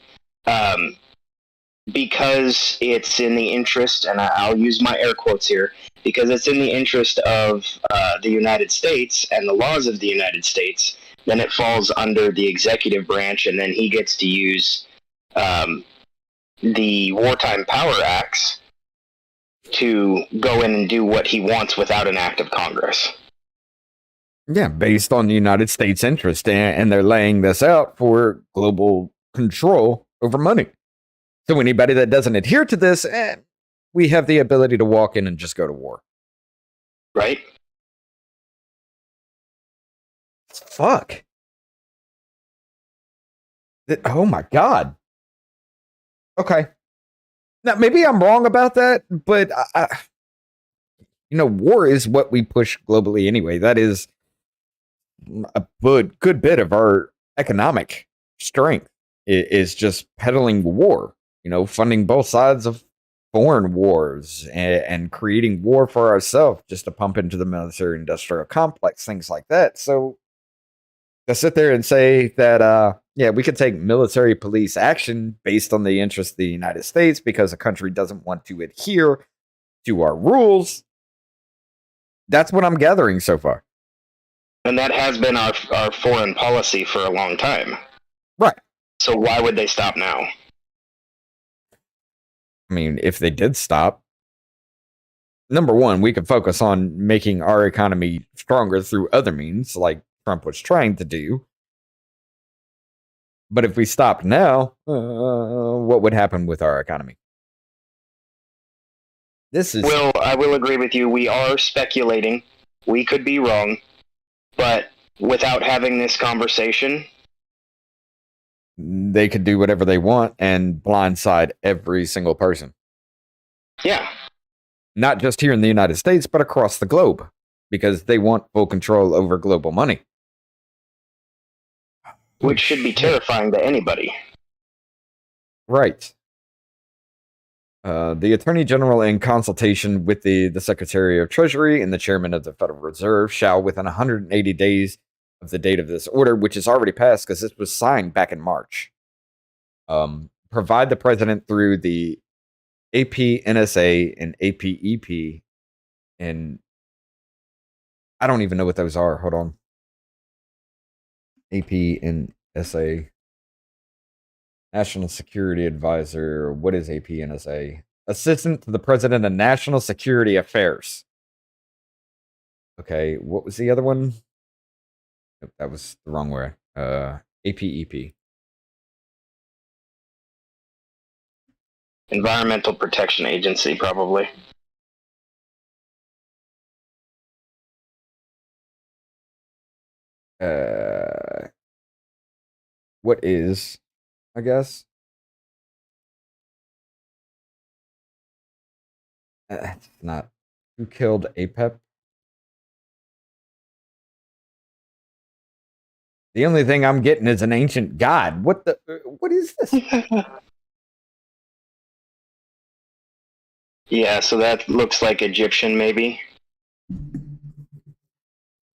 because it's in the interest, and I'll use my air quotes here, because it's in the interest of the United States and the laws of the United States, then it falls under the executive branch, and then he gets to use the Wartime Power Acts to go in and do what he wants without an act of Congress. Yeah, based on the United States interest, and they're laying this out for global control over money. So anybody that doesn't adhere to this, we have the ability to walk in and just go to war. Right? Fuck. Oh my God. Okay. Now, maybe I'm wrong about that, but war is what we push globally anyway. That is a good bit of our economic strength is just peddling war, funding both sides of foreign wars and creating war for ourselves just to pump into the military industrial complex, things like that. So to sit there and say that, we could take military police action based on the interest of the United States because a country doesn't want to adhere to our rules. That's what I'm gathering so far. And that has been our foreign policy for a long time. Right. So why would they stop now? I mean, if they did stop, number one, we could focus on making our economy stronger through other means, like Trump was trying to do. But if we stopped now, what would happen with our economy? Well, I will agree with you. We are speculating. We could be wrong. But without having this conversation, they could do whatever they want and blindside every single person. Yeah. Not just here in the United States, but across the globe, because they want full control over global money. Which should be terrifying to anybody. Right. The Attorney General, in consultation with the Secretary of Treasury and the Chairman of the Federal Reserve, shall, within 180 days of the date of this order, which is already passed because this was signed back in March, provide the President through the APNSA and APEP, and I don't even know what those are. Hold on. APNSA. National Security Advisor. What is APNSA? Assistant to the President of National Security Affairs. Okay, what was the other one? Nope, that was the wrong word. APEP. Environmental Protection Agency, probably. What is... I guess. It's not. Who killed APEP? The only thing I'm getting is an ancient god. What is this? Yeah, so that looks like Egyptian, maybe.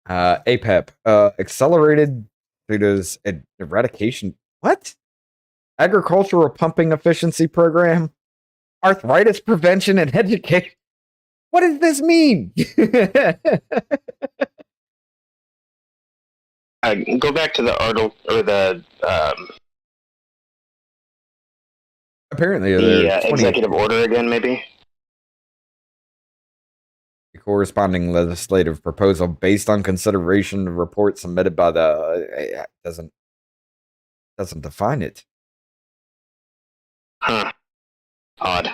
APEP, accelerated those eradication. What? Agricultural pumping efficiency program, arthritis prevention and education. What does this mean? Go back to the article or the Apparently, executive order again, maybe. The corresponding legislative proposal based on consideration of reports submitted by the doesn't define it. Huh. Odd.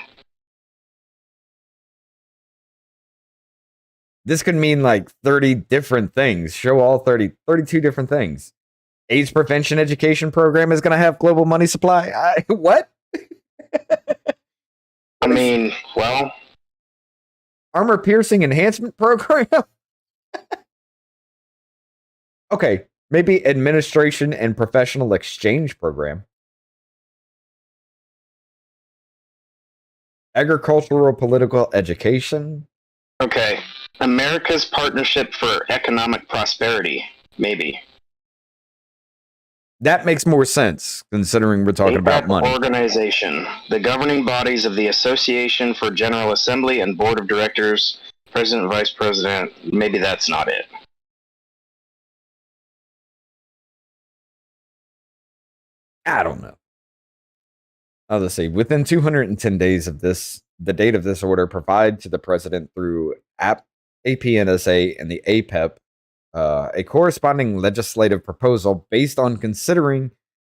This could mean like 30 different things. Show all 32 different things. AIDS prevention education program is going to have global money supply. What? I mean, well, armor piercing enhancement program. Okay, maybe administration and professional exchange program. Agricultural political education. Okay, America's Partnership for Economic Prosperity, maybe. That makes more sense, considering we're talking about money. Organization, the governing bodies of the Association for General Assembly and Board of Directors, President, Vice President. Maybe that's not it. I don't know. Let's see. Within 210 days of this, the date of this order, provide to the president through APNSA and the APEP a corresponding legislative proposal based on considering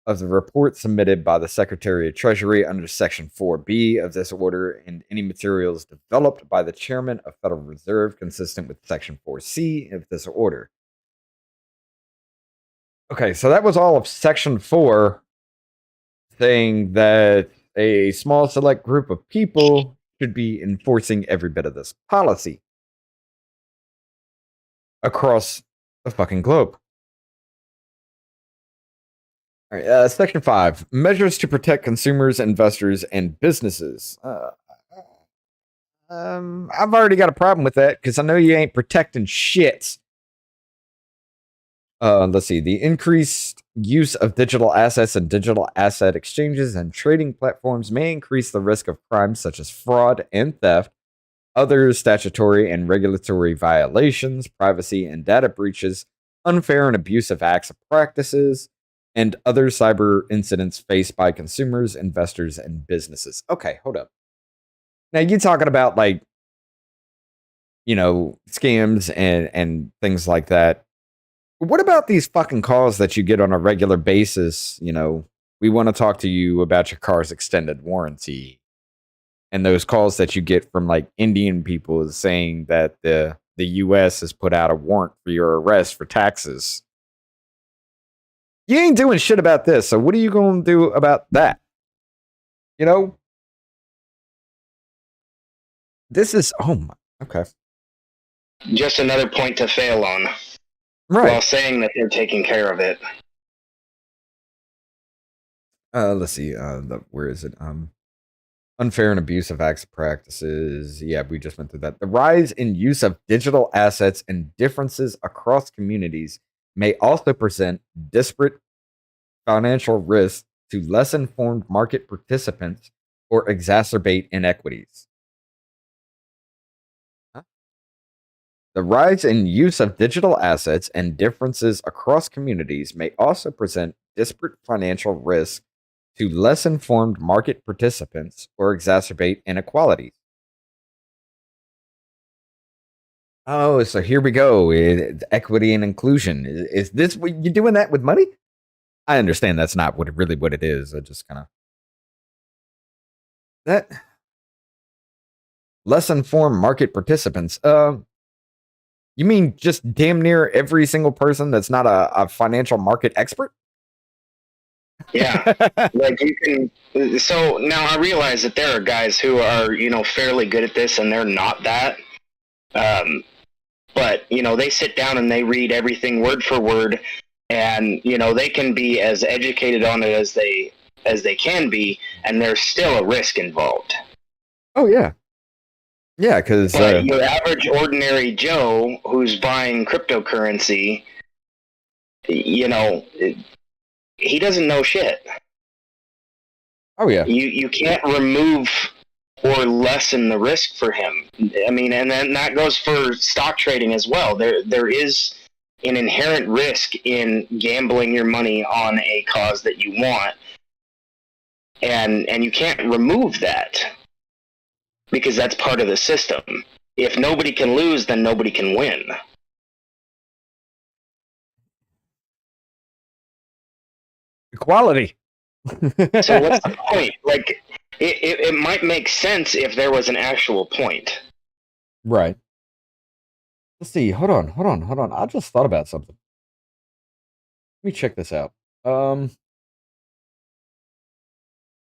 of the report submitted by the Secretary of Treasury under Section 4B of this order and any materials developed by the Chairman of Federal Reserve consistent with Section 4C of this order. Okay, so that was all of Section 4, saying that a small select group of people should be enforcing every bit of this policy across the fucking globe. All right, Section 5, measures to protect consumers, investors, and businesses. I've already got a problem with that because I know you ain't protecting shit. Let's see. The increased use of digital assets and digital asset exchanges and trading platforms may increase the risk of crimes such as fraud and theft, other statutory and regulatory violations, privacy and data breaches, unfair and abusive acts of practices, and other cyber incidents faced by consumers, investors, and businesses. Okay, hold up. Now, you're talking about, like, you know, scams and things like that. What about these fucking calls that you get on a regular basis? You know, we want to talk to you about your car's extended warranty. And those calls that you get from, like, Indian people saying that the U.S. has put out a warrant for your arrest for taxes. You ain't doing shit about this, so what are you going to do about that? You know? This is, oh my, okay. Just another point to fail on. Right. While saying that they're taking care of it. Let's see, where is it? Unfair and abusive acts of practices. Yeah, we just went through that. The rise in use of digital assets and differences across communities may also present disparate financial risks to less informed market participants or exacerbate inequities. Huh? The rise in use of digital assets and differences across communities may also present disparate financial risks to less informed market participants or exacerbate inequalities. Oh, so here we go. Equity and inclusion. Is this what you're doing that with money? I understand that's not what it is. I just kind of that less informed market participants. You mean just damn near every single person that's not a financial market expert? Yeah, like you can. So now I realize that there are guys who are, you know, fairly good at this, and they're not that. But you know, they sit down and they read everything word for word, and you know, they can be as educated on it as they can be, and there's still a risk involved. Oh yeah. Yeah, because But your average ordinary Joe who's buying cryptocurrency, you know, he doesn't know shit. oh yeah, You can't remove or lessen the risk for him. I mean, and then that goes for stock trading as well. There is an inherent risk in gambling your money on a cause that you want, and you can't remove that because that's part of the system. If nobody can lose, then nobody can win. equality. So what's the point? Like, it might make sense if there was an actual point. Right. Let's see. Hold on. I just thought about something. Let me check this out.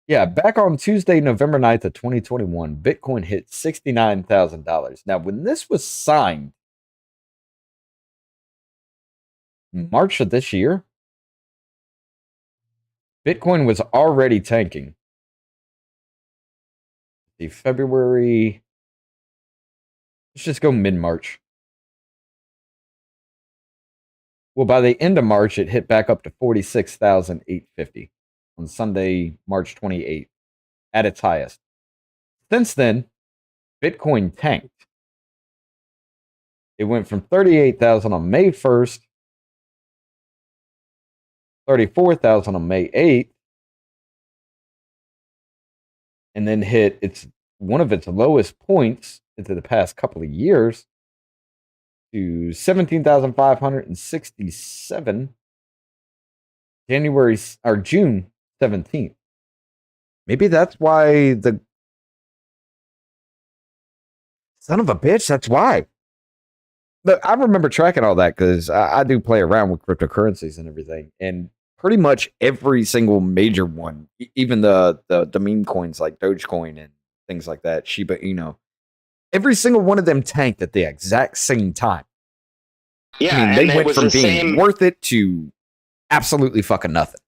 Yeah, back on Tuesday, November 9th of 2021, Bitcoin hit $69,000. Now, when this was signed, March of this year, Bitcoin was already tanking. The February, let's just go mid-March. Well, by the end of March, it hit back up to 46,850 on Sunday, March 28th, at its highest. Since then, Bitcoin tanked. It went from 38,000 on May 1st, 34,000 on May 8th, and then hit one of its lowest points into the past couple of years to 17,567 June 17th. Maybe that's why the son of a bitch, that's why. But I remember tracking all that because I do play around with cryptocurrencies and everything. And pretty much every single major one, even the meme coins like Dogecoin and things like that, Shiba Inu, every single one of them tanked at the exact same time. Yeah, I mean, they went from being worth it to absolutely fucking nothing.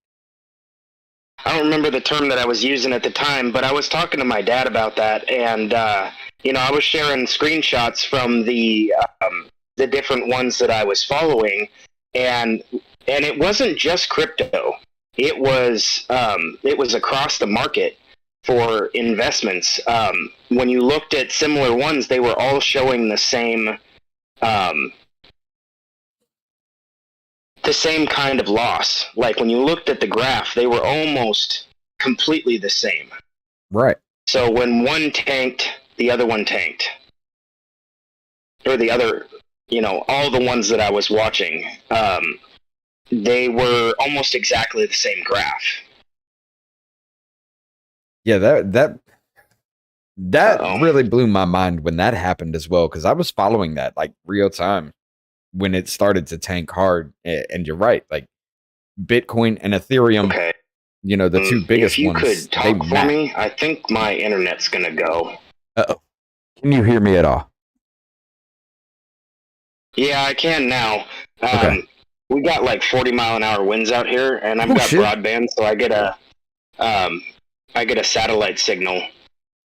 I don't remember the term that I was using at the time, but I was talking to my dad about that, and I was sharing screenshots from the different ones that I was following, and it wasn't just crypto. It was across the market for investments. When you looked at similar ones, they were all showing the same kind of loss. Like when you looked at the graph, they were almost completely the same. Right. So when one tanked, the other one tanked. Or the other, all the ones that I was watching, they were almost exactly the same graph. Yeah, that really blew my mind when that happened as well, because I was following that like real time when it started to tank hard. And you're right, like Bitcoin and Ethereum, okay. The two biggest ones. If you could talk for me, I think my internet's gonna go. Uh-oh. Can you hear me at all? Yeah, I can now. Okay. We got like 40-mile-an-hour winds out here, and I've got broadband, so I get a satellite signal.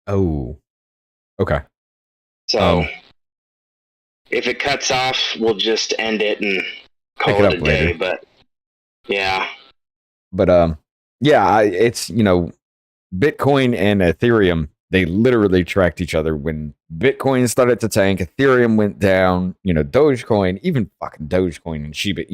Oh. Okay. So if it cuts off, we'll just end it and call it a day. But yeah. But yeah, it's Bitcoin and Ethereum, they literally tracked each other. When Bitcoin started to tank, Ethereum went down, Dogecoin, even fucking Dogecoin and Shiba,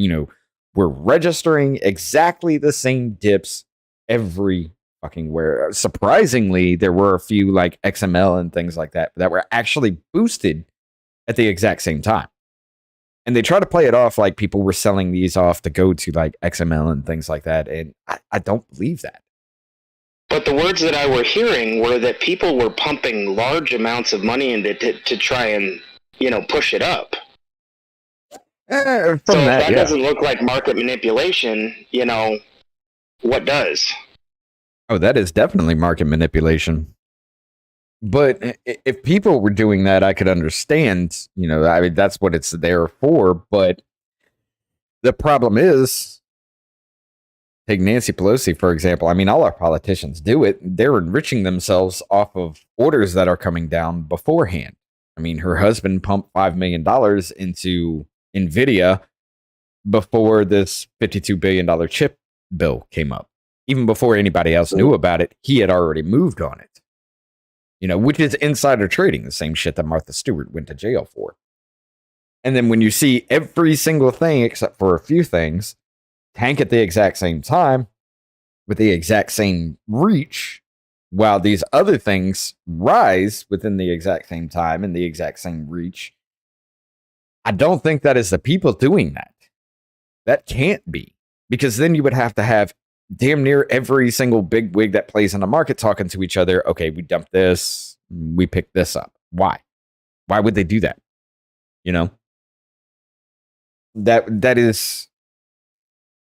were registering exactly the same dips every fucking where. Surprisingly, there were a few like XML and things like that were actually boosted at the exact same time. And they try to play it off like people were selling these off to go to like XML and things like that. And I don't believe that. But the words that I were hearing were that people were pumping large amounts of money into it to try and, push it up. If that doesn't look like market manipulation, what does? Oh, that is definitely market manipulation. But if people were doing that, I could understand, I mean, that's what it's there for. But the problem is, take Nancy Pelosi, for example. I mean, all our politicians do it. They're enriching themselves off of orders that are coming down beforehand. I mean, her husband pumped $5 million into NVIDIA before this $52 billion chip bill came up. Even before anybody else knew about it, he had already moved on it. Which is insider trading, the same shit that Martha Stewart went to jail for. And then when you see every single thing, except for a few things, tank at the exact same time, with the exact same reach, while these other things rise within the exact same time and the exact same reach, I don't think that is the people doing that. That can't be. Because then you would have to have damn near every single big wig that plays in the market talking to each other. Okay, we dumped this. We picked this up. Why? Why would they do that?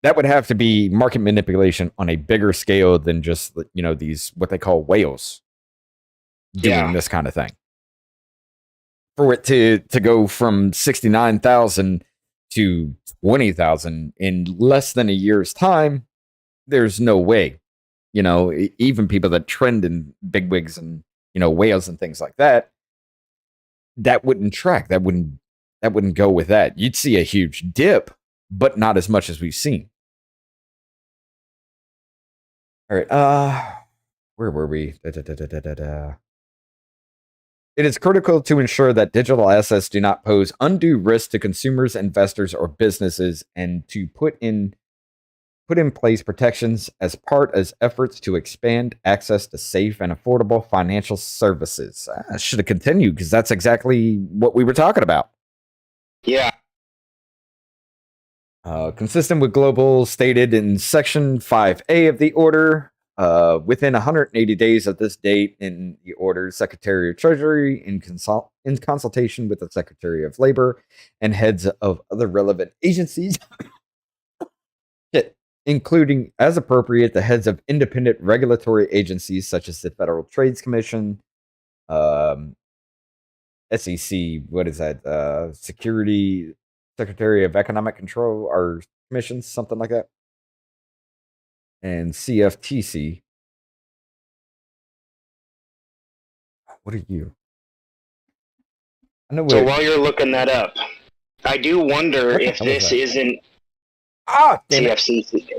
That would have to be market manipulation on a bigger scale than just, these, what they call whales doing this kind of thing. For it to go from 69,000 to 20,000 in less than a year's time, there's no way. Even people that trend in bigwigs and, whales and things like that, that wouldn't track. That wouldn't go with that. You'd see a huge dip, but not as much as we've seen. All right. Where were we? It is critical to ensure that digital assets do not pose undue risk to consumers, investors, or businesses, and to put in place protections as part of efforts to expand access to safe and affordable financial services. I should have continued because that's exactly what we were talking about. Yeah. Consistent with global stated in Section 5A of the order, within 180 days of this date in the order, Secretary of Treasury, in consultation with the Secretary of Labor and heads of other relevant agencies, including, as appropriate, the heads of independent regulatory agencies such as the Federal Trade Commission, SEC, what is that? Secretary of Economic Control or Commissions, something like that. And CFTC. What are you? So while you're looking that up, I do wonder if this isn't CFCC.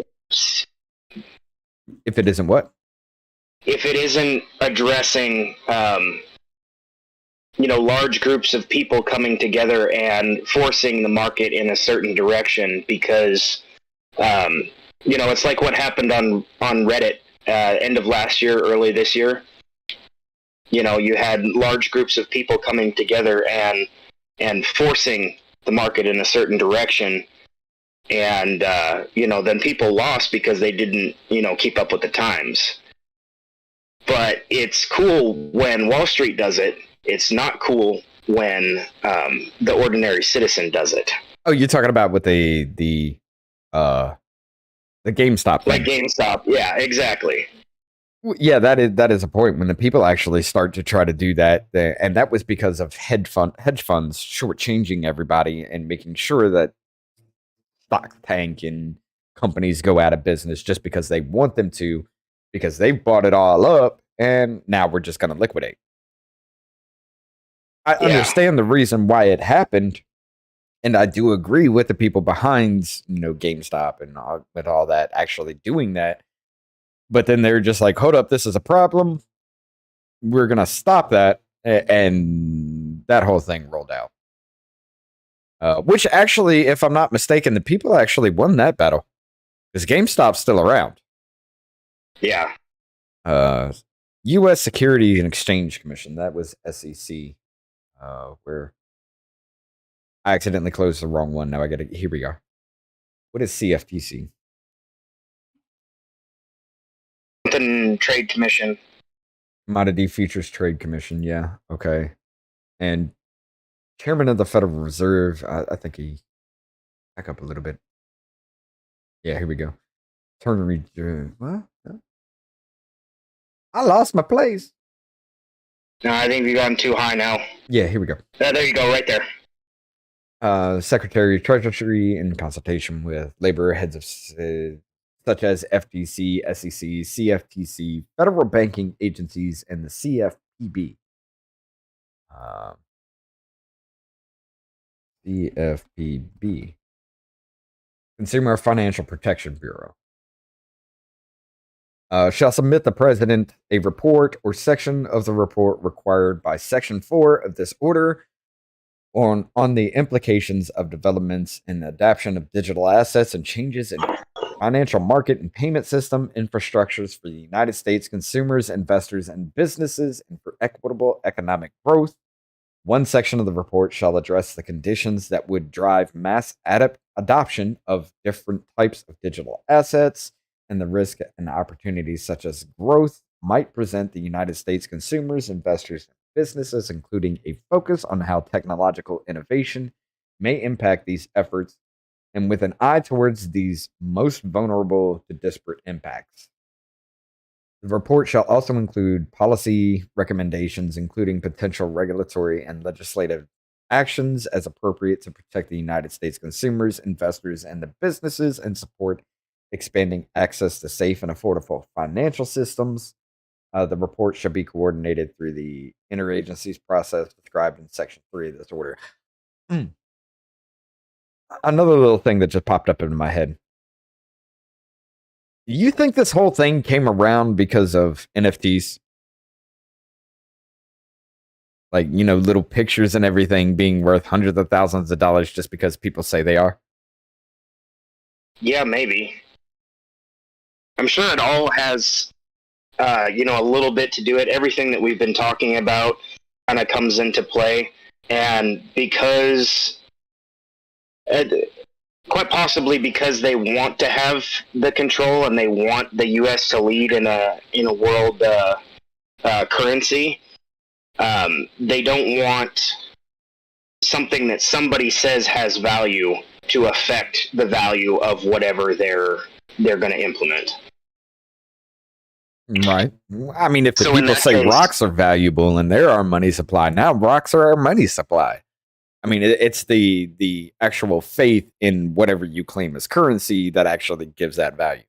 If it isn't what? If it isn't addressing, large groups of people coming together and forcing the market in a certain direction, because, it's like what happened on Reddit end of last year, early this year. You had large groups of people coming together and forcing the market in a certain direction. And, then people lost because they didn't, keep up with the times. But it's cool when Wall Street does it. It's not cool when the ordinary citizen does it. Oh, you're talking about with the GameStop thing. Like GameStop, yeah, exactly. Yeah, that is a point when the people actually start to try to do that, and that was because of hedge funds shortchanging everybody and making sure that stocks tank and companies go out of business just because they want them to, because they've bought it all up, and now we're just going to liquidate. I understand the reason why it happened, and I do agree with the people behind, GameStop and with all that actually doing that. But then they're just like, hold up, this is a problem. We're going to stop that. And that whole thing rolled out. Which actually, if I'm not mistaken, the people actually won that battle. Because GameStop's still around. Yeah. U.S. Securities and Exchange Commission. That was SEC. Where I accidentally closed the wrong one. Now I got to. Here we go. What is CFTC? Trade Commission. Commodity Futures Trade Commission. Yeah. Okay. And Chairman of the Federal Reserve. I think he back up a little bit. Yeah. Here we go. Turn read. What? I lost my place. No, I think we've gone too high now. Yeah, here we go. There you go, right there. Secretary of Treasury in consultation with labor heads of such as FTC, SEC, CFTC, federal banking agencies, and the CFPB. CFPB, Consumer Financial Protection Bureau, shall submit the president a report or section of the report required by Section 4 of this order on the implications of developments in the adoption of digital assets and changes in financial market and payment system infrastructures for the United States consumers, investors, and businesses, and for equitable economic growth. One section of the report shall address the conditions that would drive mass adoption of different types of digital assets and the risk and opportunities such as growth might present the United States consumers, investors, and businesses, including a focus on how technological innovation may impact these efforts and with an eye towards these most vulnerable to disparate impacts. The report shall also include policy recommendations, including potential regulatory and legislative actions as appropriate to protect the United States consumers, investors, and the businesses and support expanding access to safe and affordable financial systems. The report should be coordinated through the interagencies process described in Section 3 of this order. Another little thing that just popped up in my head. You think this whole thing came around because of NFTs? Like, little pictures and everything being worth hundreds of thousands of dollars just because people say they are? Yeah, maybe. I'm sure it all has, a little bit to do it. Everything that we've been talking about kind of comes into play. And because, quite possibly because they want to have the control and they want the U.S. to lead in a world currency, they don't want something that somebody says has value to affect the value of whatever they're going to implement. Right. I mean, if the people say rocks are valuable and they're our money supply, now rocks are our money supply. I mean, it's the actual faith in whatever you claim as currency that actually gives that value.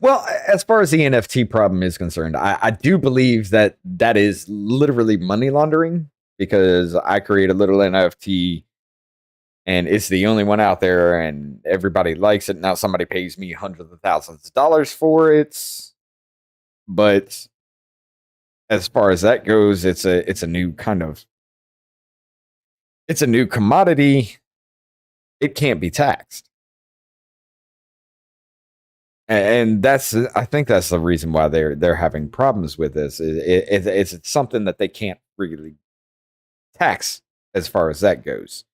Well, as far as the NFT problem is concerned, I do believe that is literally money laundering because I create a little NFT and it's the only one out there and everybody likes it. Now somebody pays me hundreds of thousands of dollars for it. But as far as that goes, it's a new it's a new commodity. It can't be taxed. And I think that's the reason why they're having problems with this. It's something that they can't really tax as far as that goes.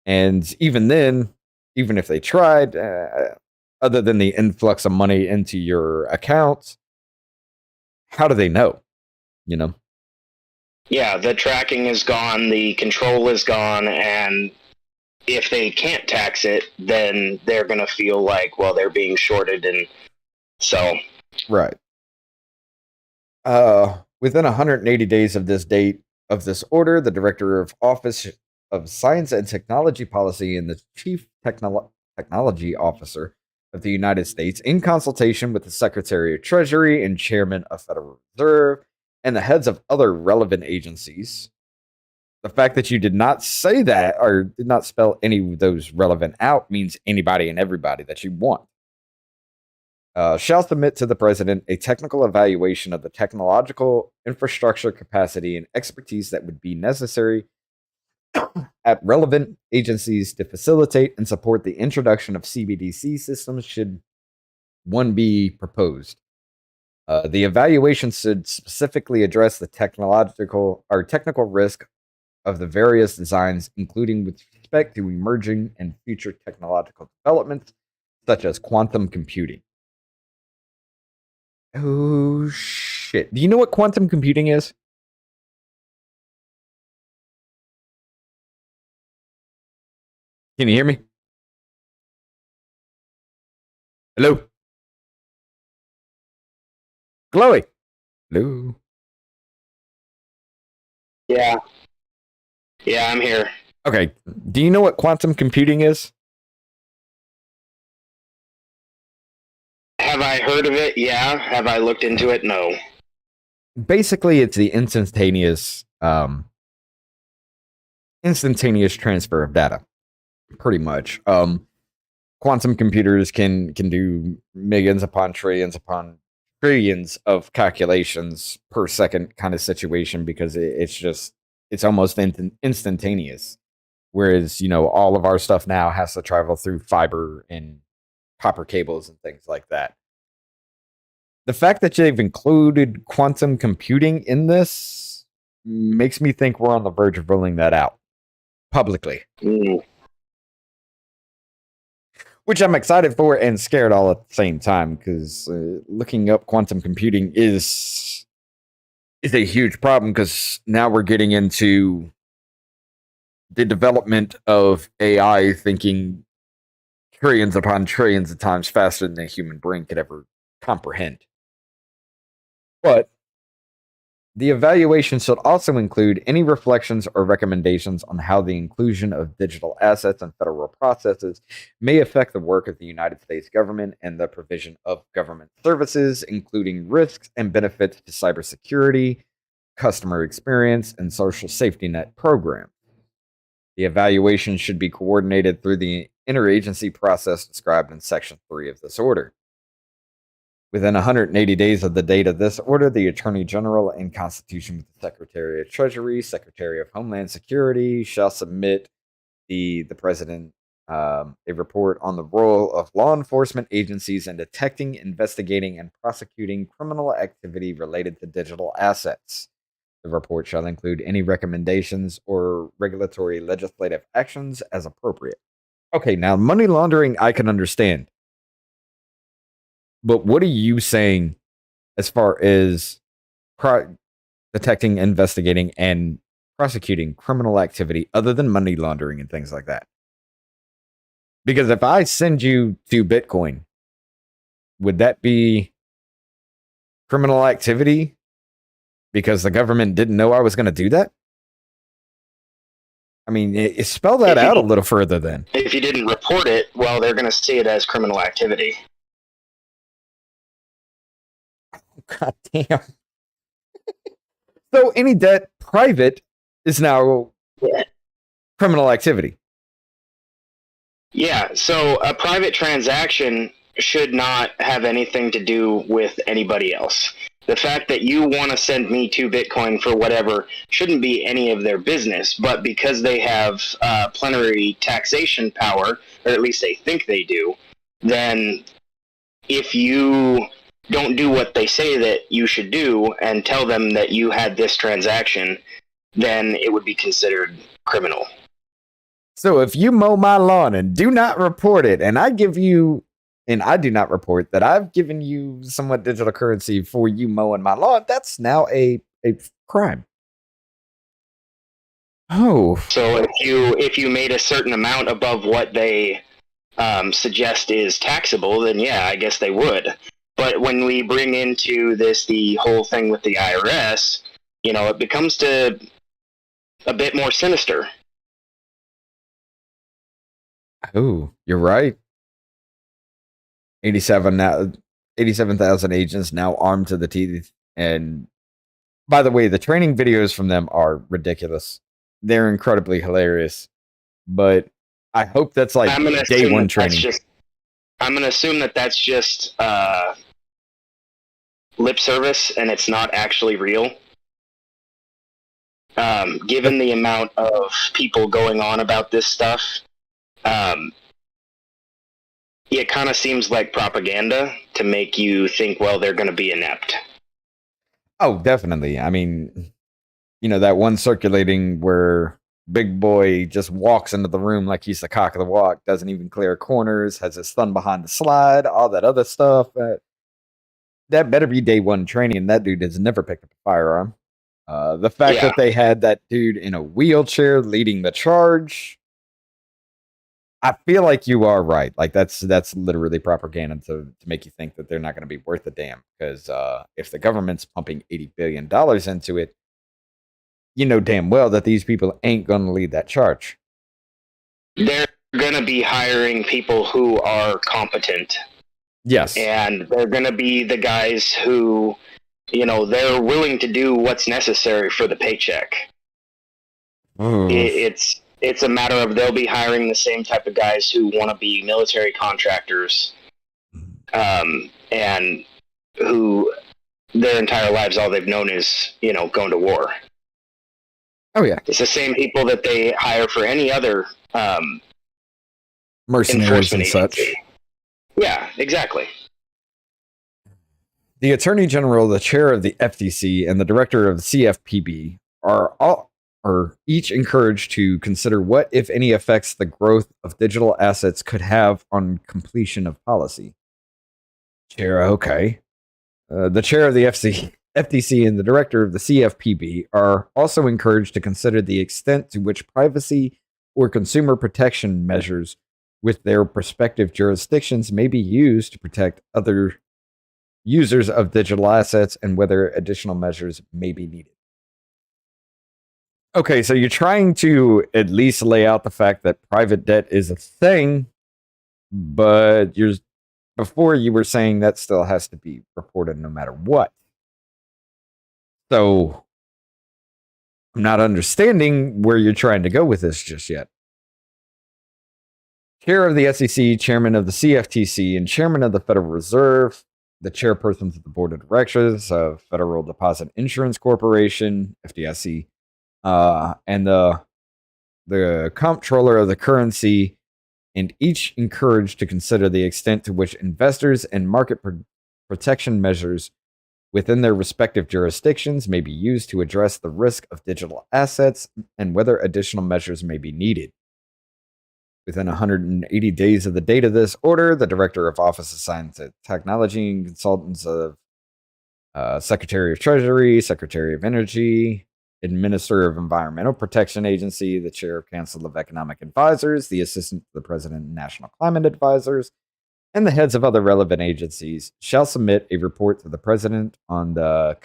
And even then, even if they tried, other than the influx of money into your account, how do they know? Yeah, the tracking is gone, the control is gone, and if they can't tax it, then they're going to feel like, well, they're being shorted, and so. Right. Within 180 days of this date of this order, the Director of Office of Science and Technology Policy and the Chief Technology Officer of the United States, in consultation with the Secretary of Treasury and Chairman of Federal Reserve and the heads of other relevant agencies. The fact that you did not say that or did not spell any of those relevant out means anybody and everybody that you want. Shall submit to the President a technical evaluation of the technological infrastructure capacity and expertise that would be necessary at relevant agencies to facilitate and support the introduction of CBDC systems should one be proposed. The evaluation should specifically address the technical risk of the various designs, including with respect to emerging and future technological developments, such as quantum computing. Oh, shit. Do you know what quantum computing is? Can you hear me? Hello? Chloe? Hello? Yeah. Yeah, I'm here. Okay. Do you know what quantum computing is? Have I heard of it? Yeah. Have I looked into it? No. basically it's the instantaneous transfer of data, pretty much. Quantum computers can do millions upon trillions of calculations per second kind of situation, because it's almost instantaneous. Whereas, all of our stuff now has to travel through fiber and copper cables and things like that. The fact that they've included quantum computing in this makes me think we're on the verge of rolling that out publicly. Which I'm excited for and scared all at the same time, because looking up quantum computing is a huge problem, because now we're getting into the development of AI thinking trillions upon trillions of times faster than the human brain could ever comprehend. But the evaluation should also include any reflections or recommendations on how the inclusion of digital assets and federal processes may affect the work of the United States government and the provision of government services, including risks and benefits to cybersecurity, customer experience, and social safety net programs. The evaluation should be coordinated through the interagency process described in Section 3 of this order. Within 180 days of the date of this order, the Attorney General, in consultation with the Secretary of Treasury, Secretary of Homeland Security, shall submit the President a report on the role of law enforcement agencies in detecting, investigating, and prosecuting criminal activity related to digital assets. The report shall include any recommendations or regulatory legislative actions as appropriate. Okay, now money laundering I can understand. But what are you saying as far as detecting, investigating, and prosecuting criminal activity other than money laundering and things like that? Because if I send you to Bitcoin, would that be criminal activity because the government didn't know I was going to do that? I mean, spell that out a little further then. If you didn't report it, well, they're going to see it as criminal activity. God damn. So any debt private is now criminal activity. Yeah, so a private transaction should not have anything to do with anybody else. The fact that you want to send me 2 Bitcoin for whatever shouldn't be any of their business, but because they have plenary taxation power, or at least they think they do, then if you don't do what they say that you should do and tell them that you had this transaction, then it would be considered criminal. So if you mow my lawn and do not report it, and I do not report that I've given you somewhat digital currency for you mowing my lawn, that's now a crime. Oh. So if you made a certain amount above what they suggest is taxable, then yeah, I guess they would. But when we bring into this the whole thing with the IRS, it becomes a bit more sinister. Oh, you're right. 87,000 agents now armed to the teeth. And by the way, the training videos from them are ridiculous. They're incredibly hilarious. But I hope that's like day one training. I'm going to assume that that's just lip service and it's not actually real. Given the amount of people going on about this stuff, it kind of seems like propaganda to make you think, well, they're going to be inept. Oh, definitely. I mean, that one circulating where Big Boy just walks into the room like he's the cock of the walk, doesn't even clear corners, has his thumb behind the slide, all that other stuff. That better be day one training, and that dude has never picked up a firearm. The fact that they had that dude in a wheelchair leading the charge, I feel like you are right. Like that's literally propaganda to make you think that they're not going to be worth a damn. Because if the government's pumping $80 billion into it, you know damn well that these people ain't going to lead that charge. They're going to be hiring people who are competent. Yes. And they're going to be the guys who they're willing to do what's necessary for the paycheck. It's a matter of they'll be hiring the same type of guys who want to be military contractors, and who their entire lives all they've known is going to war. Oh yeah, it's the same people that they hire for any other mercenaries and such. Yeah, exactly. The Attorney General, the chair of the FTC, and the director of the CFPB are each encouraged to consider what, if any, effects the growth of digital assets could have on completion of policy. Chair, okay. The chair of the FTC and the director of the CFPB are also encouraged to consider the extent to which privacy or consumer protection measures with their respective jurisdictions may be used to protect other users of digital assets and whether additional measures may be needed. Okay, so you're trying to at least lay out the fact that private debt is a thing, but before you were saying that still has to be reported no matter what. So I'm not understanding where you're trying to go with this just yet. Chair of the SEC, chairman of the CFTC, and chairman of the Federal Reserve, the chairpersons of the board of directors of Federal Deposit Insurance Corporation, FDIC, and the comptroller of the currency, and each encouraged to consider the extent to which investors and market protection measures within their respective jurisdictions may be used to address the risk of digital assets and whether additional measures may be needed. Within 180 days of the date of this order, the Director of Office of Science and Technology and Consultants of Secretary of Treasury, Secretary of Energy, Administrator of Environmental Protection Agency, the Chair of Council of Economic Advisors, the Assistant to the President and National Climate Advisors, and the heads of other relevant agencies shall submit a report to the President on the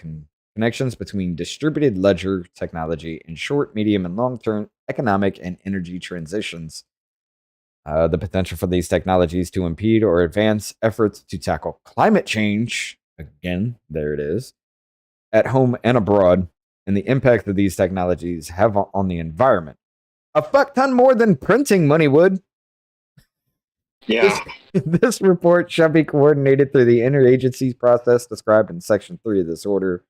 connections between distributed ledger technology and short, medium, and long-term economic and energy transitions. The potential for these technologies to impede or advance efforts to tackle climate change, again, there it is, at home and abroad, and the impact that these technologies have on the environment. A fuck ton more than printing money would. Yeah. This report shall be coordinated through the interagency process described in Section 3 of this order.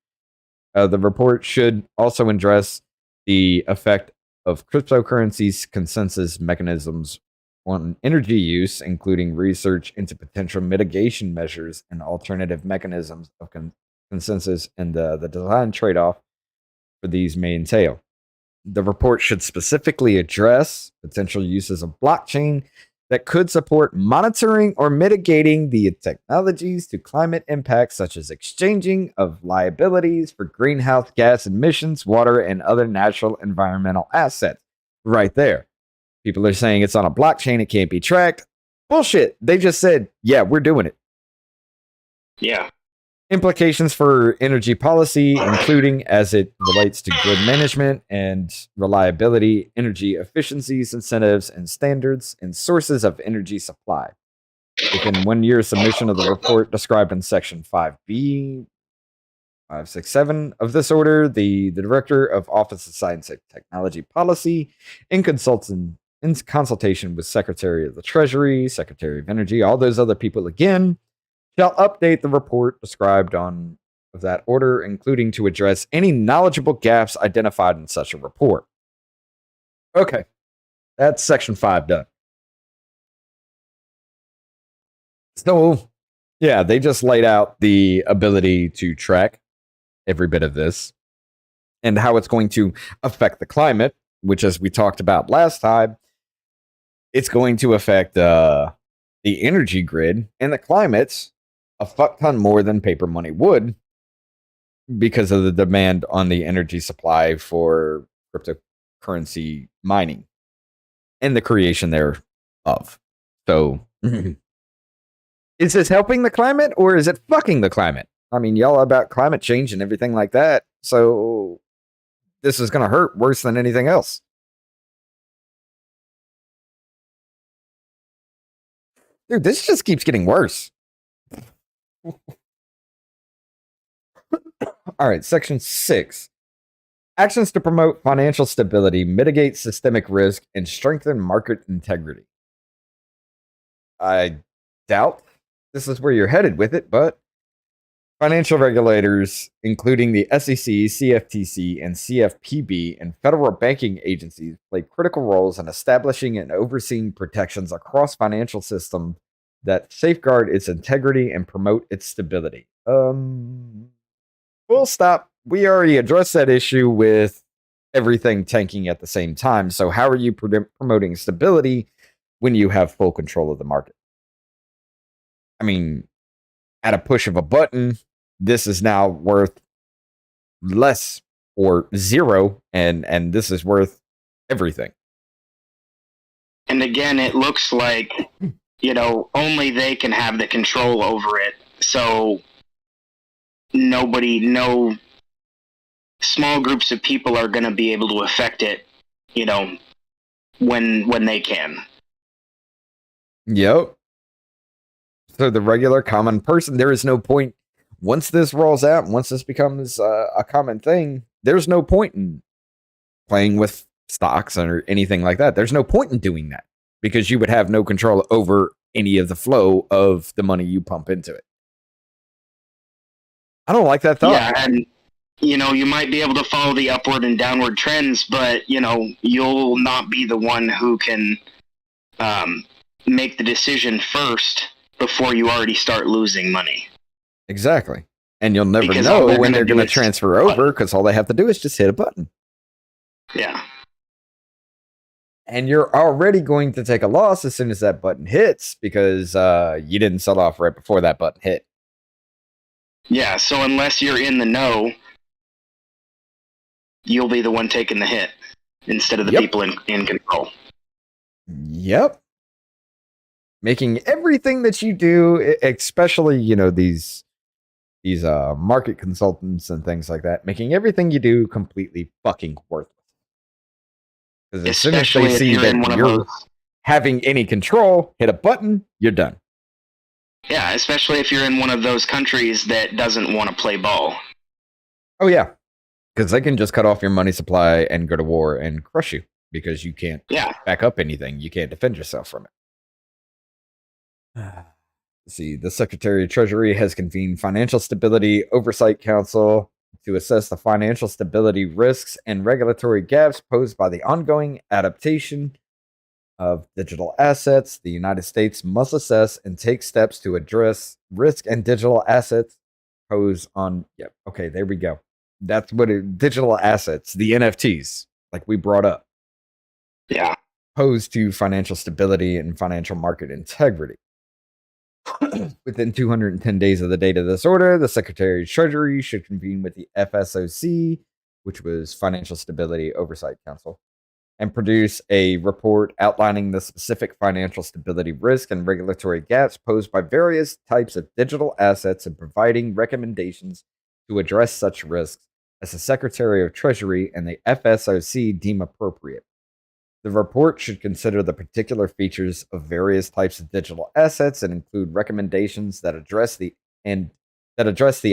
The report should also address the effect of cryptocurrencies consensus mechanisms on energy use, including research into potential mitigation measures and alternative mechanisms of consensus and the design trade-off for these may entail. The report should specifically address potential uses of blockchain that could support monitoring or mitigating the technologies to climate impacts, such as exchanging of liabilities for greenhouse gas emissions, water, and other natural environmental assets. Right there. People are saying it's on a blockchain, it can't be tracked. Bullshit. They just said, yeah, we're doing it. Yeah. Implications for energy policy, including as it relates to grid management and reliability, energy efficiencies, incentives, and standards, and sources of energy supply. Within 1 year submission of the report described in Section 5B, 567 of this order, the Director of Office of Science and Technology Policy, in consultation with Secretary of the Treasury, Secretary of Energy, all those other people again, shall update the report described of that order, including to address any knowledgeable gaps identified in such a report. Okay, that's Section 5 done. So, yeah, they just laid out the ability to track every bit of this and how it's going to affect the climate, which, as we talked about last time, it's going to affect the energy grid and the climate a fuck ton more than paper money would because of the demand on the energy supply for cryptocurrency mining and the creation thereof. So, is this helping the climate or is it fucking the climate? I mean, y'all are about climate change and everything like that. So, this is going to hurt worse than anything else. Dude, this just keeps getting worse. All right, section 6. Actions to promote financial stability, mitigate systemic risk, and strengthen market integrity. I doubt this is where you're headed with it, but financial regulators, including the SEC, CFTC, and CFPB, and federal banking agencies, play critical roles in establishing and overseeing protections across financial systems that safeguard its integrity and promote its stability. Full stop. We already addressed that issue with everything tanking at the same time. So how are you promoting stability when you have full control of the market? I mean, at a push of a button, this is now worth less or zero, and this is worth everything. And again, it looks like, only they can have the control over it. So no small groups of people are going to be able to affect it, when they can. Yep. So the regular common person, there is no point. Once this rolls out, once this becomes a common thing, there's no point in playing with stocks or anything like that. There's no point in doing that because you would have no control over any of the flow of the money you pump into it. I don't like that thought. Yeah, and you might be able to follow the upward and downward trends, but you'll not be the one who can make the decision first before you already start losing money. Exactly. And you'll never know when they're going to transfer over because all they have to do is just hit a button. Yeah. And you're already going to take a loss as soon as that button hits because you didn't sell off right before that button hit. Yeah, so unless you're in the know, you'll be the one taking the hit instead of the people in control. Yep. Making everything that you do, especially, these market consultants and things like that, making everything you do completely fucking worthless. Because as soon as they see that you're having any control, hit a button, you're done. Yeah, especially if you're in one of those countries that doesn't want to play ball. Oh, yeah. Because they can just cut off your money supply and go to war and crush you because you can't back up anything. You can't defend yourself from it. Let's see, the Secretary of Treasury has convened Financial Stability Oversight Council to assess the financial stability risks and regulatory gaps posed by the ongoing adaptation of digital assets. The United States must assess and take steps to address risk and digital assets pose on. Yep. Okay, there we go. That's what digital assets, the NFTs, like we brought up. Yeah. Pose to financial stability and financial market integrity. Within 210 days of the date of this order, the Secretary of Treasury should convene with the FSOC, which was Financial Stability Oversight Council, and produce a report outlining the specific financial stability risk and regulatory gaps posed by various types of digital assets and providing recommendations to address such risks as the Secretary of Treasury and the FSOC deem appropriate. The report should consider the particular features of various types of digital assets and include recommendations that address the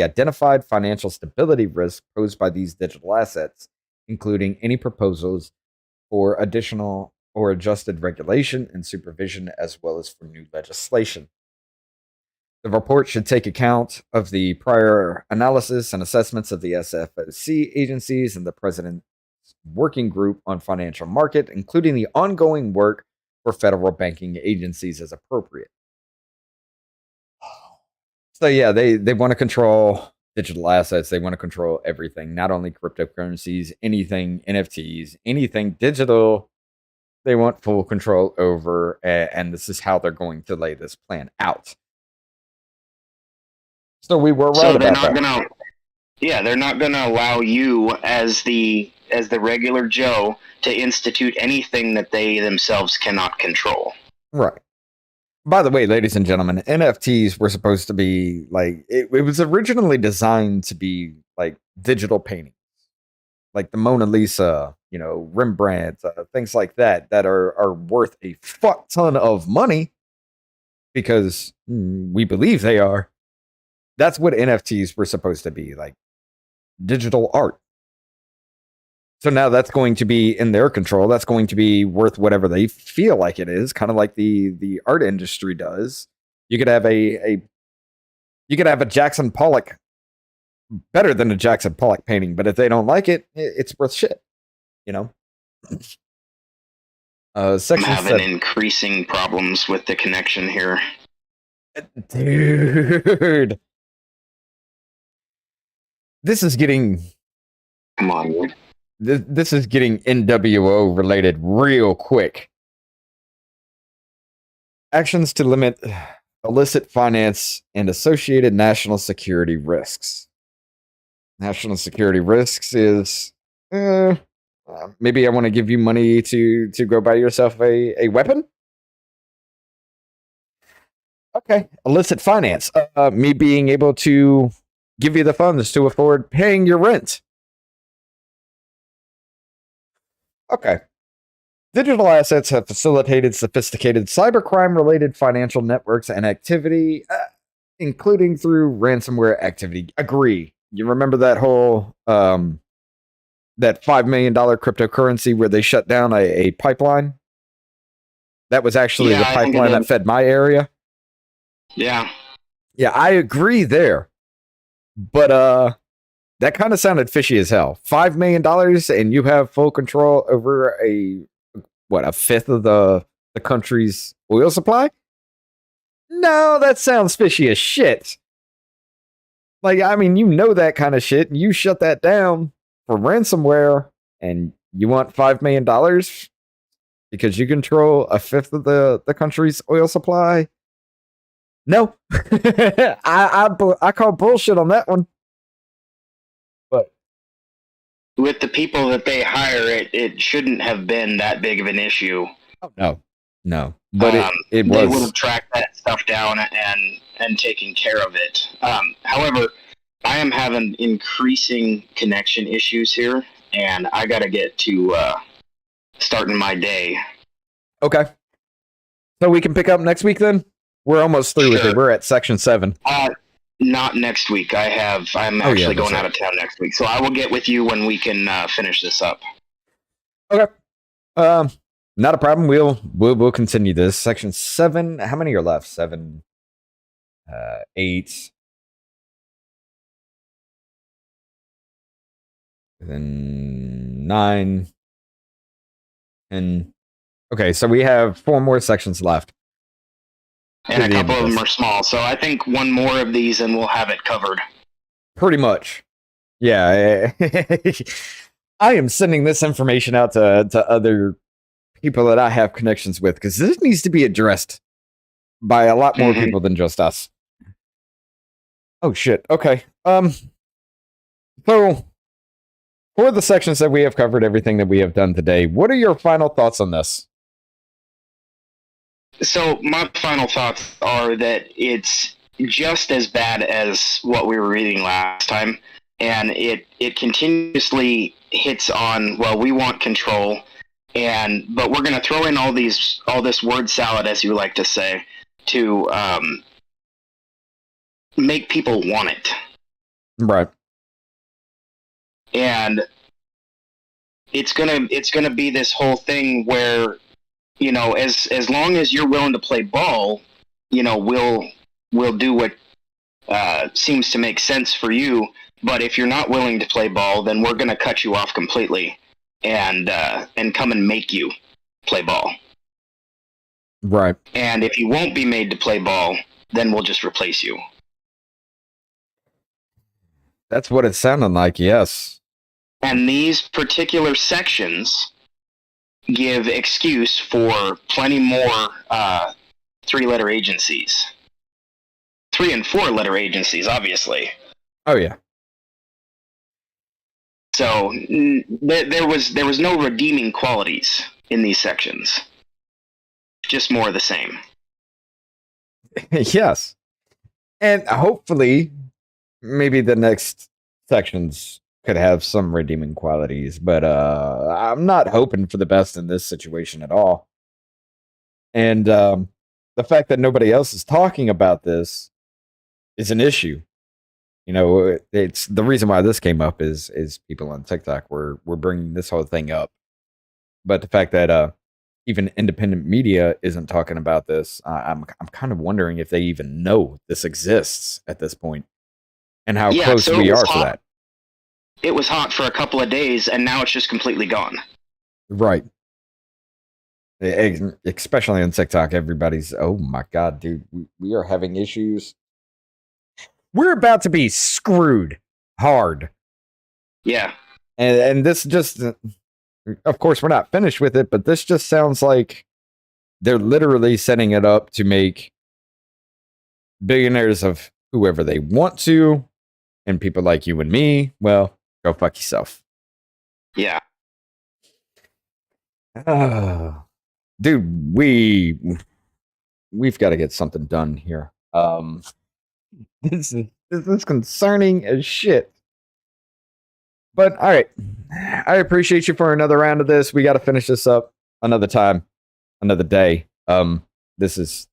identified financial stability risk posed by these digital assets, including any proposals for additional or adjusted regulation and supervision, as well as for new legislation. The report should take account of the prior analysis and assessments of the SFOC agencies and the President's Working Group on Financial Market, including the ongoing work for federal banking agencies as appropriate. So yeah, they want to control digital assets. They want to control everything, not only cryptocurrencies, anything, NFTs, anything digital. They want full control over, and this is how they're going to lay this plan out. So we were right about that. They're not gonna allow you as the regular Joe to institute anything that they themselves cannot control. Right. By the way, ladies and gentlemen, NFTs were supposed to be like it was originally designed to be like digital paintings, like the Mona Lisa, Rembrandt, things like that are worth a fuck ton of money because we believe they are. That's what NFTs were supposed to be, like digital art. So now that's going to be in their control. That's going to be worth whatever they feel like it is, kind of like the art industry does. You could have a Jackson Pollock better than a Jackson Pollock painting, but if they don't like it, it's worth shit. You know. I'm Section having 7. increasing problems with the connection here. Dude. This is getting Come on. this is getting NWO related real quick. Actions to limit illicit finance and associated national security risks. National security risks is maybe I want to give you money to go buy yourself a weapon. Okay, illicit finance. Me being able to give you the funds to afford paying your rent. Okay. Digital assets have facilitated sophisticated cybercrime-related financial networks and activity, including through ransomware activity. Agree. You remember that whole that $5 million cryptocurrency where they shut down a pipeline? That was actually the pipeline that fed my area. Yeah. Yeah, I agree there. But that kind of sounded fishy as hell. $5 million and you have full control over a fifth of the country's oil supply? No, that sounds fishy as shit. Like, I mean, you know that kind of shit, and you shut that down for ransomware, and you want $5 million because you control a fifth of the country's oil supply? No. I call bullshit on that one. But with the people that they hire, it shouldn't have been that big of an issue. Oh, no. But it was. They would have tracked that stuff down and taken care of it. However, I am having increasing connection issues here, and I got to get to starting my day. Okay. So we can pick up next week then? We're almost through with it. We're at section 7. Not next week. I'm actually going out of town next week, so I will get with you when we can finish this up. Okay. Not a problem. We'll continue this. Section 7. How many are left? 7, 8. Then 9. And okay, so we have 4 more sections left. And a couple of them are small, so I think one more of these and we'll have it covered. Pretty much. Yeah. I am sending this information out to other people that I have connections with, because this needs to be addressed by a lot more people than just us. Oh, shit. Okay. So, for the sections that we have covered, everything that we have done today, what are your final thoughts on this? So my final thoughts are that it's just as bad as what we were reading last time, and it continuously hits on, well, we want control, but we're going to throw in all this word salad, as you like to say, to make people want it. Right. And it's gonna be this whole thing where, you know, as long as you're willing to play ball, you know, we'll do what seems to make sense for you. But if you're not willing to play ball, then we're gonna cut you off completely and come and make you play ball. Right. And if you won't be made to play ball, then we'll just replace you. That's what it sounded like, yes. And these particular sections give excuse for plenty more 3-letter agencies. 3 and 4-letter agencies, obviously. Oh, yeah. So there was no redeeming qualities in these sections. Just more of the same. Yes. And hopefully, maybe the next sections could have some redeeming qualities, but I'm not hoping for the best in this situation at all. And the fact that nobody else is talking about this is an issue. You know, it's the reason why this came up is people on TikTok we're bringing this whole thing up, but the fact that even independent media isn't talking about this, I'm kind of wondering if they even know this exists at this point and how Yeah, close so it we was are to hot. that. It was hot for a couple of days, and now it's just completely gone. Right. Especially on TikTok, everybody's, oh my God, dude, we are having issues. We're about to be screwed hard. Yeah. And this just, of course, we're not finished with it, but this just sounds like they're literally setting it up to make billionaires of whoever they want to, and people like you and me, well, go fuck yourself. Yeah. Dude, we've got to get something done here. This is concerning as shit. But all right, I appreciate you for another round of this. We got to finish this up another time, another day. This is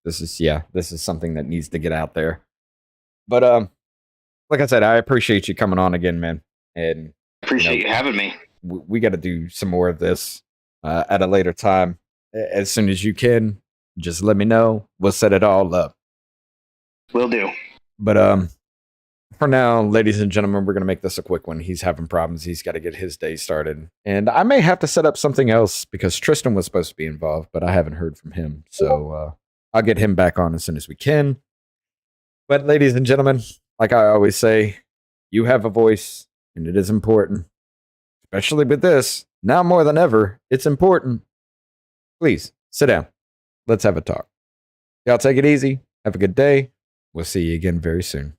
something that needs to get out there. But like I said, I appreciate you coming on again, man. And Appreciate you having me. we got to do some more of this at a later time. As soon as you can, just let me know. We'll set it all up. Will do. But for now, ladies and gentlemen, we're gonna make this a quick one. He's having problems. He's got to get his day started, and I may have to set up something else because Tristan was supposed to be involved, but I haven't heard from him. So I'll get him back on as soon as we can. But ladies and gentlemen, like I always say, you have a voice, and it is important, especially with this. Now more than ever, it's important. Please sit down. Let's have a talk. Y'all take it easy. Have a good day. We'll see you again very soon.